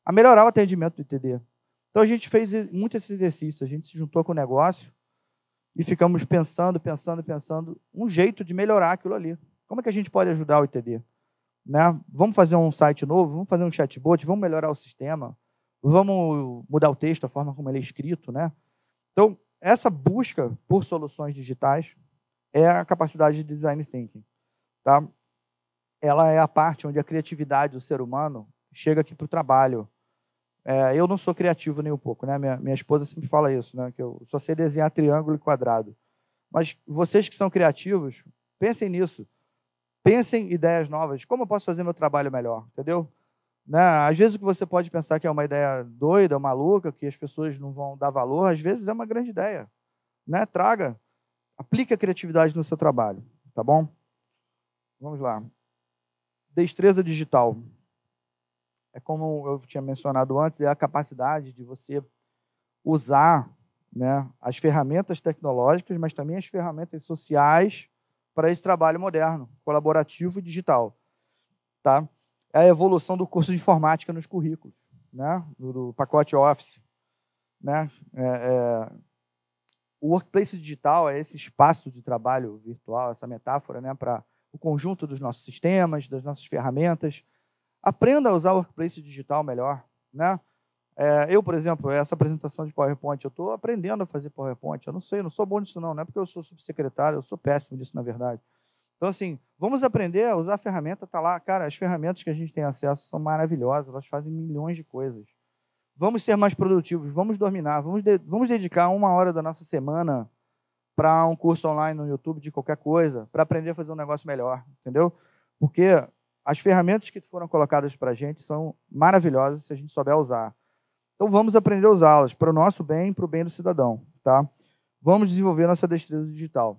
a melhorar o atendimento do ITD. Então a gente fez muito esse exercício, a gente se juntou com o negócio e ficamos pensando um jeito de melhorar aquilo ali. Como é que a gente pode ajudar o ITD? Né? Vamos fazer um site novo, vamos fazer um chatbot, vamos melhorar o sistema, vamos mudar o texto, a forma como ele é escrito, né? Então, essa busca por soluções digitais é a capacidade de Design Thinking, tá? Ela é a parte onde a criatividade do ser humano chega aqui para o trabalho. Eu não sou criativo nem um pouco, né? Minha esposa sempre fala isso, né? Que eu só sei desenhar triângulo e quadrado. Mas vocês que são criativos, pensem nisso. Pensem em ideias novas. Como eu posso fazer meu trabalho melhor? Entendeu? Né? Às vezes o que você pode pensar que é uma ideia doida, maluca, que as pessoas não vão dar valor, às vezes é uma grande ideia. Né? Traga, aplique a criatividade no seu trabalho. Tá bom? Vamos lá. Destreza digital. É como eu tinha mencionado antes, é a capacidade de você usar, né, as ferramentas tecnológicas, mas também as ferramentas sociais para esse trabalho moderno, colaborativo e digital. Tá? É a evolução do curso de informática nos currículos, né, do pacote Office. Né? O workplace digital é esse espaço de trabalho virtual, essa metáfora, né, para o conjunto dos nossos sistemas, das nossas ferramentas. Aprenda a usar o workplace digital melhor, né? Eu, por exemplo, essa apresentação de PowerPoint, eu estou aprendendo a fazer PowerPoint. Eu não sei, eu não sou bom nisso não é porque eu sou subsecretário, eu sou péssimo nisso, na verdade. Então, assim, vamos aprender a usar a ferramenta, tá lá. Cara, as ferramentas que a gente tem acesso são maravilhosas, elas fazem milhões de coisas. Vamos ser mais produtivos, vamos dominar, vamos dedicar 1 hora da nossa semana para um curso online no YouTube de qualquer coisa, para aprender a fazer um negócio melhor, entendeu? Porque as ferramentas que foram colocadas para a gente são maravilhosas se a gente souber usar. Então, vamos aprender a usá-las para o nosso bem e para o bem do cidadão. Tá? Vamos desenvolver nossa destreza digital.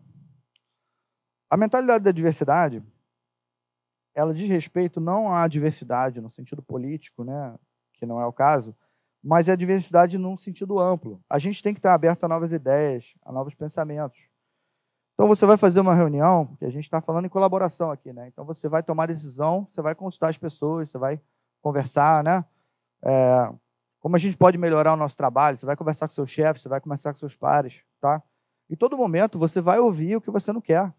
A mentalidade da diversidade, ela diz respeito não à diversidade no sentido político, né, que não é o caso, mas é a diversidade num sentido amplo. A gente tem que estar aberto a novas ideias, a novos pensamentos. Então, você vai fazer uma reunião, que a gente está falando em colaboração aqui, né? Então, você vai tomar decisão, você vai consultar as pessoas, você vai conversar, né? Como a gente pode melhorar o nosso trabalho, você vai conversar com seu chefe, você vai conversar com seus pares, tá? Em todo momento, você vai ouvir o que você não quer.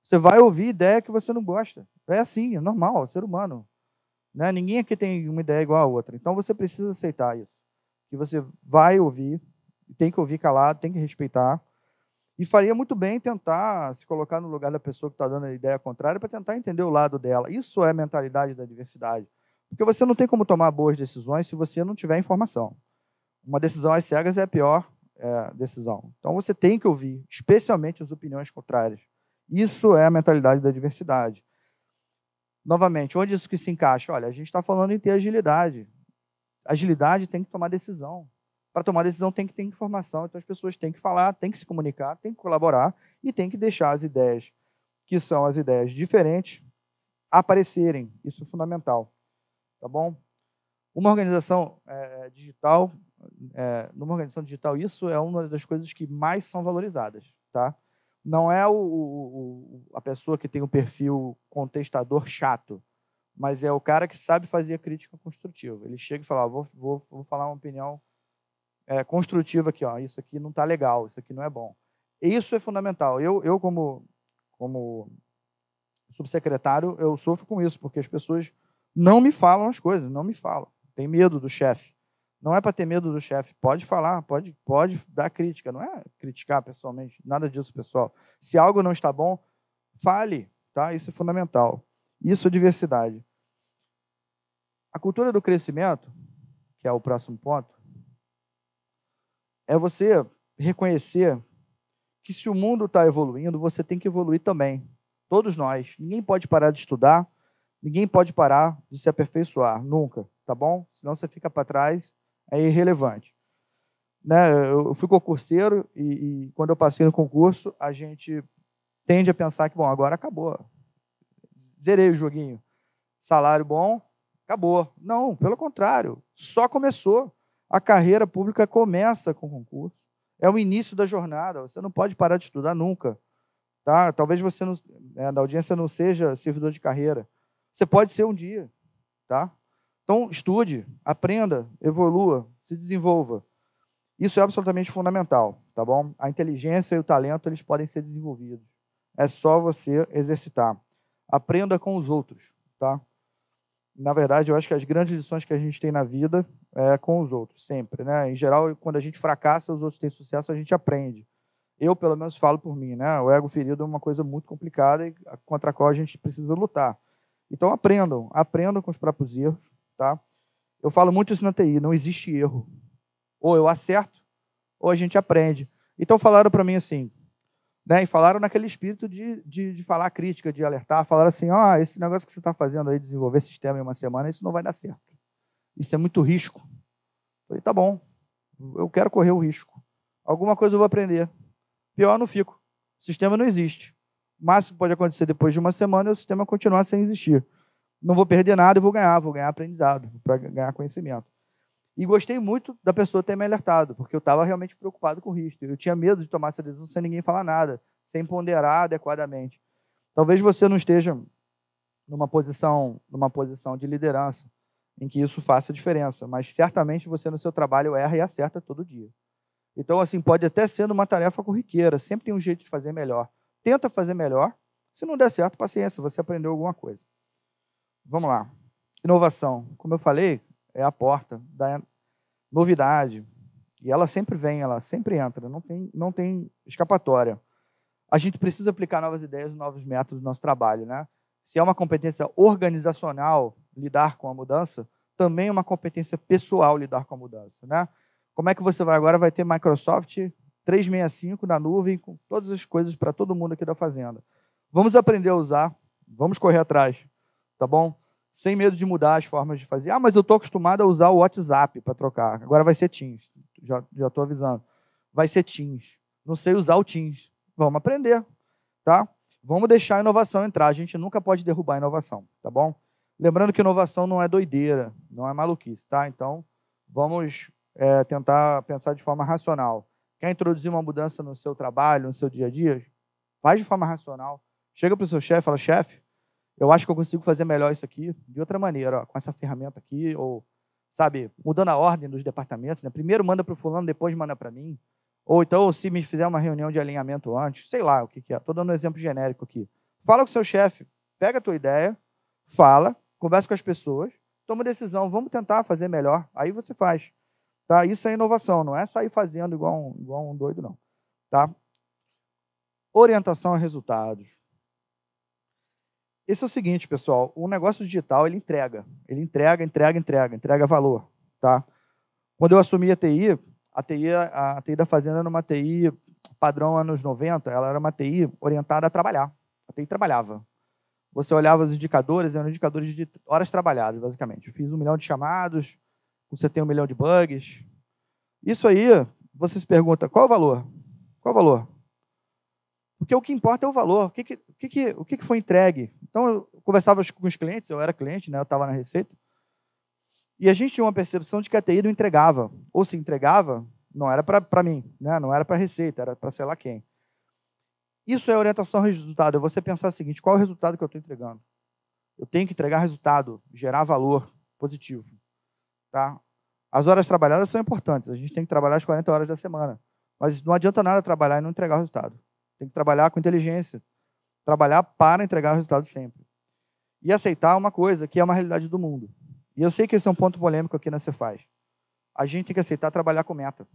Você vai ouvir ideia que você não gosta. É assim, é normal, é ser humano. Né? Ninguém aqui tem uma ideia igual a outra. Então, você precisa aceitar isso. Que você vai ouvir, tem que ouvir calado, tem que respeitar. E faria muito bem tentar se colocar no lugar da pessoa que está dando a ideia contrária para tentar entender o lado dela. Isso é a mentalidade da diversidade. Porque você não tem como tomar boas decisões se você não tiver informação. Uma decisão às cegas é a pior decisão. Então, você tem que ouvir, especialmente as opiniões contrárias. Isso é a mentalidade da diversidade. Novamente, onde isso que se encaixa? Olha, a gente está falando em ter agilidade. Agilidade tem que tomar decisão. Para tomar decisão tem que ter informação, então as pessoas têm que falar, têm que se comunicar, têm que colaborar e têm que deixar as ideias, que são as ideias diferentes, aparecerem. Isso é fundamental. Tá bom? Uma organização digital, numa organização digital, isso é uma das coisas que mais são valorizadas. Tá? não é a pessoa que tem um perfil contestador chato, mas é o cara que sabe fazer a crítica construtiva. Ele chega e fala, vou falar uma opinião construtiva aqui, ó, isso aqui não está legal, isso aqui não é bom. Isso é fundamental. Eu como subsecretário, eu sofro com isso, porque as pessoas não me falam as coisas, não me falam. Tem medo do chefe. Não é para ter medo do chefe. Pode falar, pode dar crítica. Não é criticar pessoalmente, nada disso, pessoal. Se algo não está bom, fale, tá? Isso é fundamental. Isso é diversidade. A cultura do crescimento, que é o próximo ponto, é você reconhecer que se o mundo está evoluindo, você tem que evoluir também. Todos nós. Ninguém pode parar de estudar, ninguém pode parar de se aperfeiçoar, nunca, tá bom? Senão você fica para trás, é irrelevante. Né? Eu fui concurseiro e quando eu passei no concurso, a gente tende a pensar que, bom, agora acabou. Zerei o joguinho. Salário bom, acabou. Não, pelo contrário, só começou. A carreira pública começa com concurso. É o início da jornada, você não pode parar de estudar nunca. Tá? Talvez você não, da audiência não seja servidor de carreira. Você pode ser um dia. Tá? Então, estude, aprenda, evolua, se desenvolva. Isso é absolutamente fundamental, tá bom? A inteligência e o talento, eles podem ser desenvolvidos. É só você exercitar. Aprenda com os outros, tá? Na verdade, eu acho que as grandes lições que a gente tem na vida é com os outros, sempre, né? Em geral, quando a gente fracassa, os outros têm sucesso, a gente aprende. Eu, pelo menos, falo por mim, né? O ego ferido é uma coisa muito complicada e contra a qual a gente precisa lutar. Então, aprendam com os próprios erros, tá? Eu falo muito isso na TI, não existe erro. Ou eu acerto, ou a gente aprende. Então, falaram para mim assim, né? E falaram naquele espírito de falar crítica, de alertar, falaram assim, esse negócio que você está fazendo aí, desenvolver sistema em uma semana, isso não vai dar certo. Isso é muito risco. Eu falei, tá bom, eu quero correr o risco. Alguma coisa eu vou aprender. Pior, eu não fico. O sistema não existe. O máximo que pode acontecer depois de uma semana é o sistema continuar sem existir. Não vou perder nada e vou ganhar aprendizado, para ganhar conhecimento. E gostei muito da pessoa ter me alertado, porque eu estava realmente preocupado com o risco. Eu tinha medo de tomar essa decisão sem ninguém falar nada, sem ponderar adequadamente. Talvez você não esteja numa posição de liderança em que isso faça diferença, mas certamente você no seu trabalho erra e acerta todo dia. Então, assim, pode até ser numa tarefa corriqueira, sempre tem um jeito de fazer melhor. Tenta fazer melhor, se não der certo, paciência, você aprendeu alguma coisa. Vamos lá. Inovação, como eu falei, é a porta da novidade. E ela sempre vem, ela sempre entra, não tem escapatória. A gente precisa aplicar novas ideias, novos métodos no nosso trabalho, né? Se é uma competência organizacional lidar com a mudança, também é uma competência pessoal lidar com a mudança, né? Como é que você vai agora? Vai ter Microsoft 365 na nuvem, com todas as coisas para todo mundo aqui da fazenda. Vamos aprender a usar, vamos correr atrás, tá bom? Sem medo de mudar as formas de fazer. Mas eu estou acostumado a usar o WhatsApp para trocar. Agora vai ser Teams. Já estou avisando. Vai ser Teams. Não sei usar o Teams. Vamos aprender, tá? Vamos deixar a inovação entrar. A gente nunca pode derrubar a inovação, tá bom? Lembrando que inovação não é doideira, não é maluquice, tá? Então, vamos tentar pensar de forma racional. Quer introduzir uma mudança no seu trabalho, no seu dia a dia? Faz de forma racional. Chega para o seu chefe e fala, chefe, eu acho que eu consigo fazer melhor isso aqui de outra maneira, com essa ferramenta aqui, ou, sabe, mudando a ordem dos departamentos, né? Primeiro manda para o fulano, depois manda para mim. Ou então, se me fizer uma reunião de alinhamento antes, sei lá o que é. Estou dando um exemplo genérico aqui. Fala com o seu chefe, pega a tua ideia, fala, conversa com as pessoas, toma decisão, vamos tentar fazer melhor. Aí você faz. Tá? Isso é inovação, não é sair fazendo igual um doido, não. Tá? Orientação a resultados. Esse é o seguinte, pessoal, o negócio digital, ele entrega valor, tá? Quando eu assumi a TI da Fazenda era uma TI padrão anos 90, ela era uma TI orientada a trabalhar. A TI trabalhava. Você olhava os indicadores, eram indicadores de horas trabalhadas, basicamente. Eu fiz 1 milhão de chamados, você tem 1 milhão de bugs. Isso aí, você se pergunta, qual o valor? Qual o valor? Porque o que importa é o valor. O que foi entregue? Então, eu conversava com os clientes, eu era cliente, né? Eu estava na Receita, e a gente tinha uma percepção de que a TI não entregava. Ou se entregava, não era para mim, né? Não era para a Receita, era para sei lá quem. Isso é orientação ao resultado. É você pensar o seguinte: qual é o resultado que eu estou entregando? Eu tenho que entregar resultado, gerar valor positivo. Tá? As horas trabalhadas são importantes. A gente tem que trabalhar as 40 horas da semana. Mas não adianta nada trabalhar e não entregar o resultado. Tem que trabalhar com inteligência. Trabalhar para entregar o resultado sempre. E aceitar uma coisa que é uma realidade do mundo. E eu sei que esse é um ponto polêmico aqui na Cefaz. A gente tem que aceitar trabalhar com meta.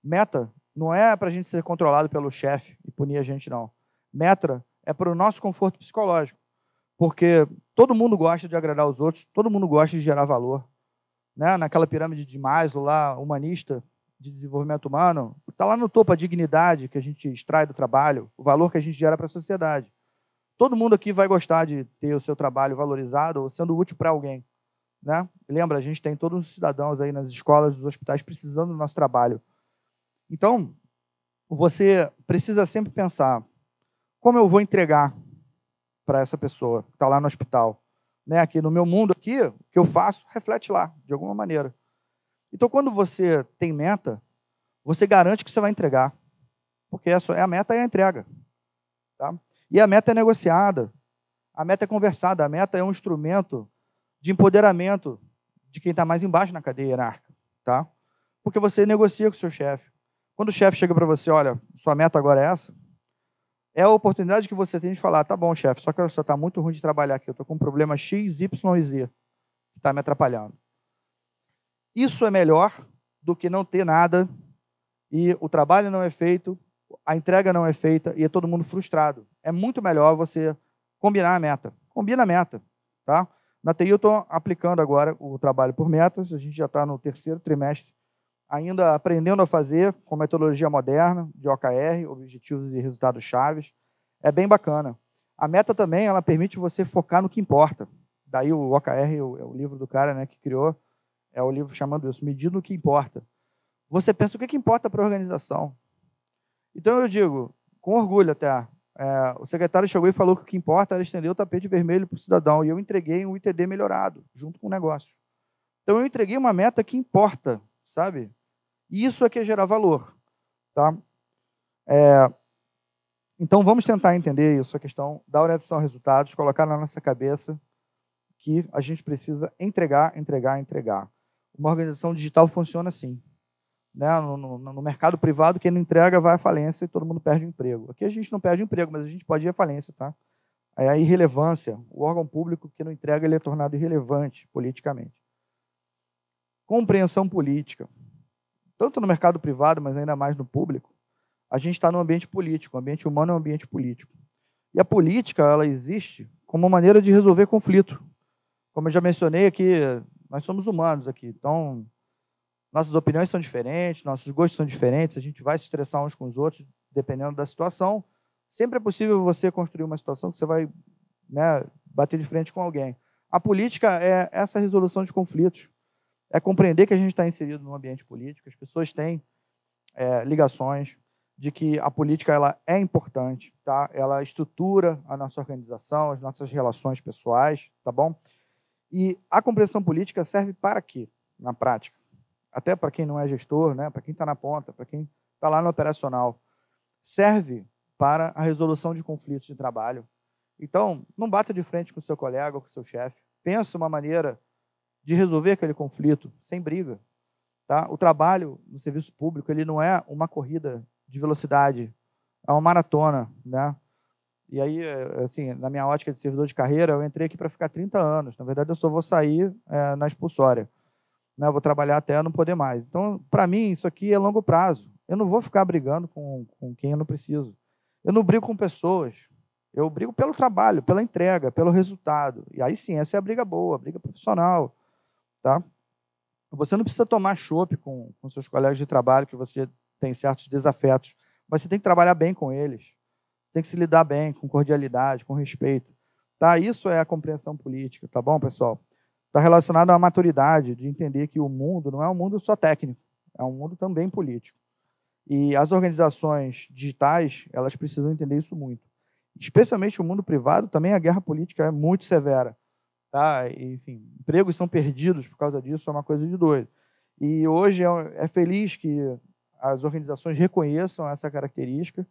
Meta não é para a gente ser controlado pelo chefe e punir a gente, não. Meta é para o nosso conforto psicológico. Porque todo mundo gosta de agradar os outros, todo mundo gosta de gerar valor. Né? Naquela pirâmide de Maslow, lá, humanista, de desenvolvimento humano, está lá no topo a dignidade que a gente extrai do trabalho, o valor que a gente gera para a sociedade. Todo mundo aqui vai gostar de ter o seu trabalho valorizado ou sendo útil para alguém. Né? Lembra, a gente tem todos os cidadãos aí nas escolas, nos hospitais, precisando do nosso trabalho. Então, você precisa sempre pensar, como eu vou entregar para essa pessoa que está lá no hospital? Né? Aqui no meu mundo, aqui, o que eu faço, reflete lá, de alguma maneira. Então, quando você tem meta, você garante que você vai entregar. Porque a meta é a entrega. Tá? E a meta é negociada. A meta é conversada. A meta é um instrumento de empoderamento de quem está mais embaixo na cadeia hierárquica. Tá? Porque você negocia com o seu chefe. Quando o chefe chega para você, olha, sua meta agora é essa, é a oportunidade que você tem de falar, tá bom, chefe, só que só está muito ruim de trabalhar aqui, eu estou com um problema X, Y e Z que está me atrapalhando. Isso é melhor do que não ter nada e o trabalho não é feito, a entrega não é feita e é todo mundo frustrado. É muito melhor você combinar a meta. Combina a meta. Tá? Na TI eu estou aplicando agora o trabalho por metas, a gente já está no 3º trimestre, ainda aprendendo a fazer com metodologia moderna, de OKR, Objetivos e Resultados Chaves. É bem bacana. A meta também, ela permite você focar no que importa. Daí o OKR, é o livro do cara, né, que criou, é o livro chamando isso, Medindo o que Importa. Você pensa o que importa para a organização. Então eu digo, com orgulho até, o secretário chegou e falou que o que importa era estender o tapete vermelho para o cidadão, e eu entreguei um ITD melhorado, junto com o negócio. Então eu entreguei uma meta que importa, sabe? E isso é que é gerar valor. Tá? Então vamos tentar entender isso, a questão da orientação a resultados, colocar na nossa cabeça que a gente precisa entregar, entregar, entregar. Uma organização digital funciona assim. Né? No mercado privado, quem não entrega vai à falência e todo mundo perde o emprego. Aqui a gente não perde o emprego, mas a gente pode ir à falência. Tá? É a irrelevância. O órgão público que não entrega, ele é tornado irrelevante politicamente. Compreensão política. Tanto no mercado privado, mas ainda mais no público, a gente está no ambiente político. O ambiente humano é um ambiente político. E a política, ela existe como uma maneira de resolver conflito. Como eu já mencionei aqui, nós somos humanos aqui. Então, nossas opiniões são diferentes, nossos gostos são diferentes, a gente vai se estressar uns com os outros, dependendo da situação. Sempre é possível você construir uma situação que você vai, né, bater de frente com alguém. A política é essa resolução de conflitos. É compreender que a gente está inserido num ambiente político, as pessoas têm ligações, de que a política ela é importante, tá? Ela estrutura a nossa organização, as nossas relações pessoais, tá bom? E a compreensão política serve para quê, na prática? Até para quem não é gestor, né? Para quem está na ponta, para quem está lá no operacional. Serve para a resolução de conflitos de trabalho. Então, não bata de frente com o seu colega ou com o seu chefe. Pensa uma maneira de resolver aquele conflito sem briga. Tá? O trabalho no serviço público ele não é uma corrida de velocidade, é uma maratona. Né? E aí, assim, na minha ótica de servidor de carreira, eu entrei aqui para ficar 30 anos. Na verdade, eu só vou sair na expulsória. Né? Eu vou trabalhar até não poder mais. Então, para mim, isso aqui é longo prazo. Eu não vou ficar brigando com quem eu não preciso. Eu não brigo com pessoas. Eu brigo pelo trabalho, pela entrega, pelo resultado. E aí sim, essa é a briga boa, a briga profissional. Tá? Você não precisa tomar chopp com seus colegas de trabalho, que você tem certos desafetos, mas você tem que trabalhar bem com eles. Tem que se lidar bem, com cordialidade, com respeito. Tá? Isso é a compreensão política, tá bom, pessoal? Está relacionado à maturidade, de entender que o mundo não é um mundo só técnico, é um mundo também político. E as organizações digitais, elas precisam entender isso muito. Especialmente o mundo privado, também a guerra política é muito severa. Tá? E, enfim, empregos são perdidos por causa disso, é uma coisa de doido. E hoje é feliz que as organizações reconheçam essa característica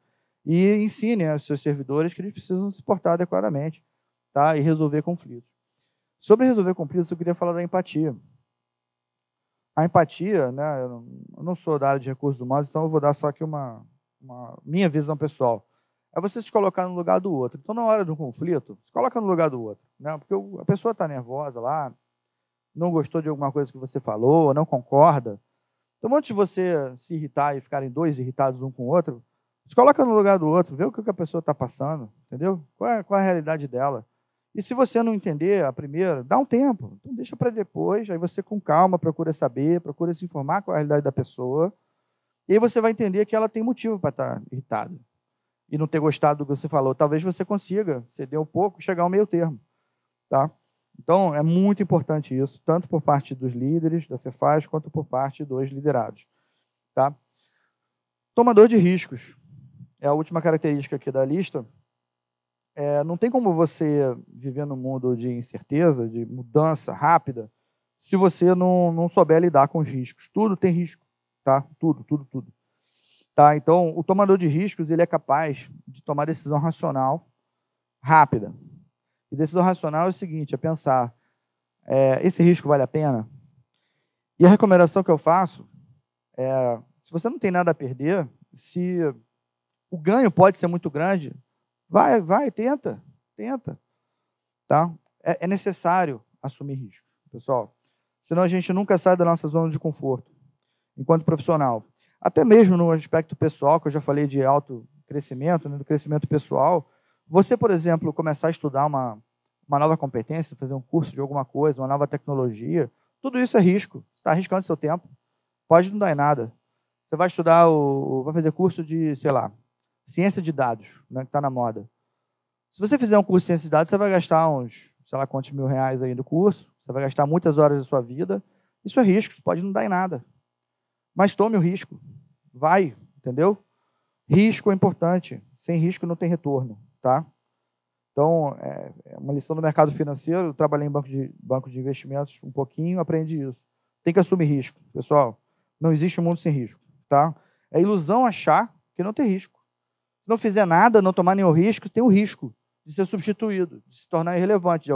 E ensine aos seus servidores que eles precisam se portar adequadamente, tá? E resolver conflitos. Sobre resolver conflitos, eu queria falar da empatia. A empatia, né, eu não sou da área de recursos humanos, então eu vou dar só aqui uma minha visão pessoal. É você se colocar no lugar do outro. Então, na hora de um conflito, se coloca no lugar do outro, né? Porque a pessoa está nervosa lá, não gostou de alguma coisa que você falou, não concorda. Então, antes de você se irritar e ficarem dois irritados um com o outro, se coloca no lugar do outro, vê o que a pessoa está passando, entendeu? Qual é a realidade dela. E se você não entender a primeira, dá um tempo. Então, deixa para depois, aí você com calma procura saber, procura se informar com a realidade da pessoa, e aí você vai entender que ela tem motivo para estar irritada e não ter gostado do que você falou. Talvez você consiga ceder um pouco e chegar ao meio termo, tá? Então, é muito importante isso, tanto por parte dos líderes da Cefaz, quanto por parte dos liderados, tá? Tomador de riscos. É a última característica aqui da lista. Não tem como você viver num mundo de incerteza, de mudança rápida, se você não souber lidar com os riscos. Tudo tem risco, tá? Tudo. Tá? Então, o tomador de riscos, ele é capaz de tomar decisão racional, rápida. E decisão racional é o seguinte, é pensar, esse risco vale a pena? E a recomendação que eu faço é, se você não tem nada a perder, se o ganho pode ser muito grande, vai, tenta. Tá? É necessário assumir risco, pessoal. Senão a gente nunca sai da nossa zona de conforto, enquanto profissional. Até mesmo no aspecto pessoal, que eu já falei de autocrescimento, né, do crescimento pessoal, você, por exemplo, começar a estudar uma nova competência, fazer um curso de alguma coisa, uma nova tecnologia, tudo isso é risco. Você está arriscando seu tempo. Pode não dar em nada. Você vai estudar, vai fazer curso de, sei lá, ciência de dados, né, que está na moda. Se você fizer um curso de ciência de dados, você vai gastar uns, sei lá quantos R$1.000 aí no curso, você vai gastar muitas horas da sua vida. Isso é risco, isso pode não dar em nada. Mas tome o risco. Vai, entendeu? Risco é importante. Sem risco não tem retorno, tá? Então, é uma lição do mercado financeiro. Eu trabalhei em banco de investimentos um pouquinho, aprendi isso. Tem que assumir risco, pessoal. Não existe um mundo sem risco, tá? É ilusão achar que não tem risco. Se não fizer nada, não tomar nenhum risco, tem o risco de ser substituído, de se tornar irrelevante, de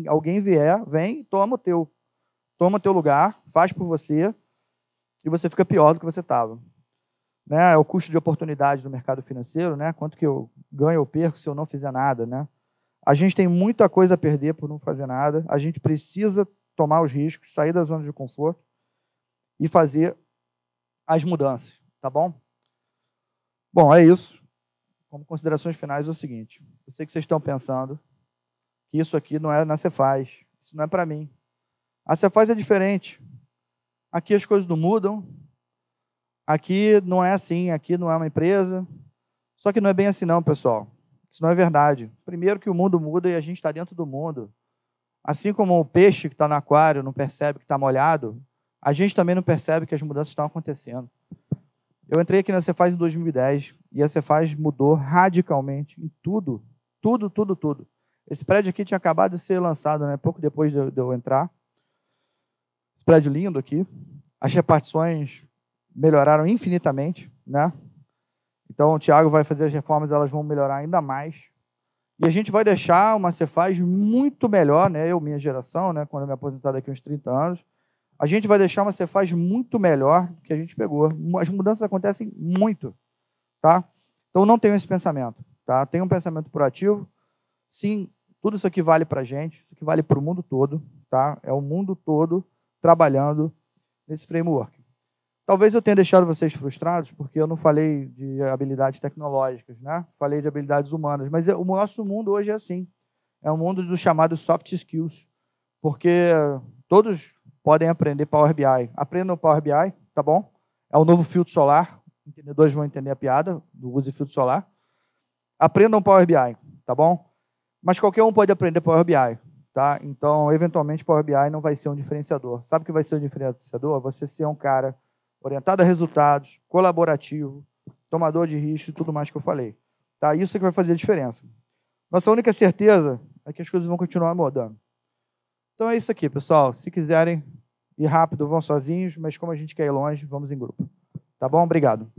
alguém vem e toma o teu lugar, faz por você, e você fica pior do que você estava. Né? É o custo de oportunidade do mercado financeiro, né? Quanto que eu ganho ou perco se eu não fizer nada, né? A gente tem muita coisa a perder por não fazer nada, a gente precisa tomar os riscos, sair da zona de conforto e fazer as mudanças, tá bom? Bom, é isso. Como considerações finais é o seguinte, eu sei que vocês estão pensando que isso aqui não é na Cefaz, isso não é para mim. A Cefaz é diferente. Aqui as coisas não mudam, aqui não é assim, aqui não é uma empresa. Só que não é bem assim não, pessoal. Isso não é verdade. Primeiro que o mundo muda e a gente está dentro do mundo. Assim como o peixe que está no aquário não percebe que está molhado, a gente também não percebe que as mudanças estão acontecendo. Eu entrei aqui na Cefaz em 2010 e a Cefaz mudou radicalmente em tudo. Tudo. Esse prédio aqui tinha acabado de ser lançado, né, pouco depois de eu entrar. Esse prédio lindo aqui. As repartições melhoraram infinitamente, né? Então o Thiago vai fazer as reformas, elas vão melhorar ainda mais. E a gente vai deixar uma Cefaz muito melhor, né? Eu, minha geração, né, quando eu me aposentar daqui uns 30 anos, a gente vai deixar uma Cefaz muito melhor do que a gente pegou. As mudanças acontecem muito, tá? Então não tenham esse pensamento, tá? Tenha um pensamento proativo. Sim, tudo isso aqui vale para a gente, isso aqui vale para o mundo todo, tá? É o mundo todo trabalhando nesse framework. Talvez eu tenha deixado vocês frustrados, porque eu não falei de habilidades tecnológicas, né? Falei de habilidades humanas, mas o nosso mundo hoje é assim. É um mundo dos chamados soft skills, porque todos podem aprender Power BI. Aprendam Power BI, tá bom? É o novo filtro solar. Entendedores vão entender a piada do uso de filtro solar. Aprendam Power BI, tá bom? Mas qualquer um pode aprender Power BI, tá? Então, eventualmente, Power BI não vai ser um diferenciador. Sabe o que vai ser um diferenciador? Você ser um cara orientado a resultados, colaborativo, tomador de risco e tudo mais que eu falei. Tá? Isso é que vai fazer a diferença. Nossa única certeza é que as coisas vão continuar mudando. Então é isso aqui, pessoal. Se quiserem ir rápido, vão sozinhos, mas como a gente quer ir longe, vamos em grupo. Tá bom? Obrigado.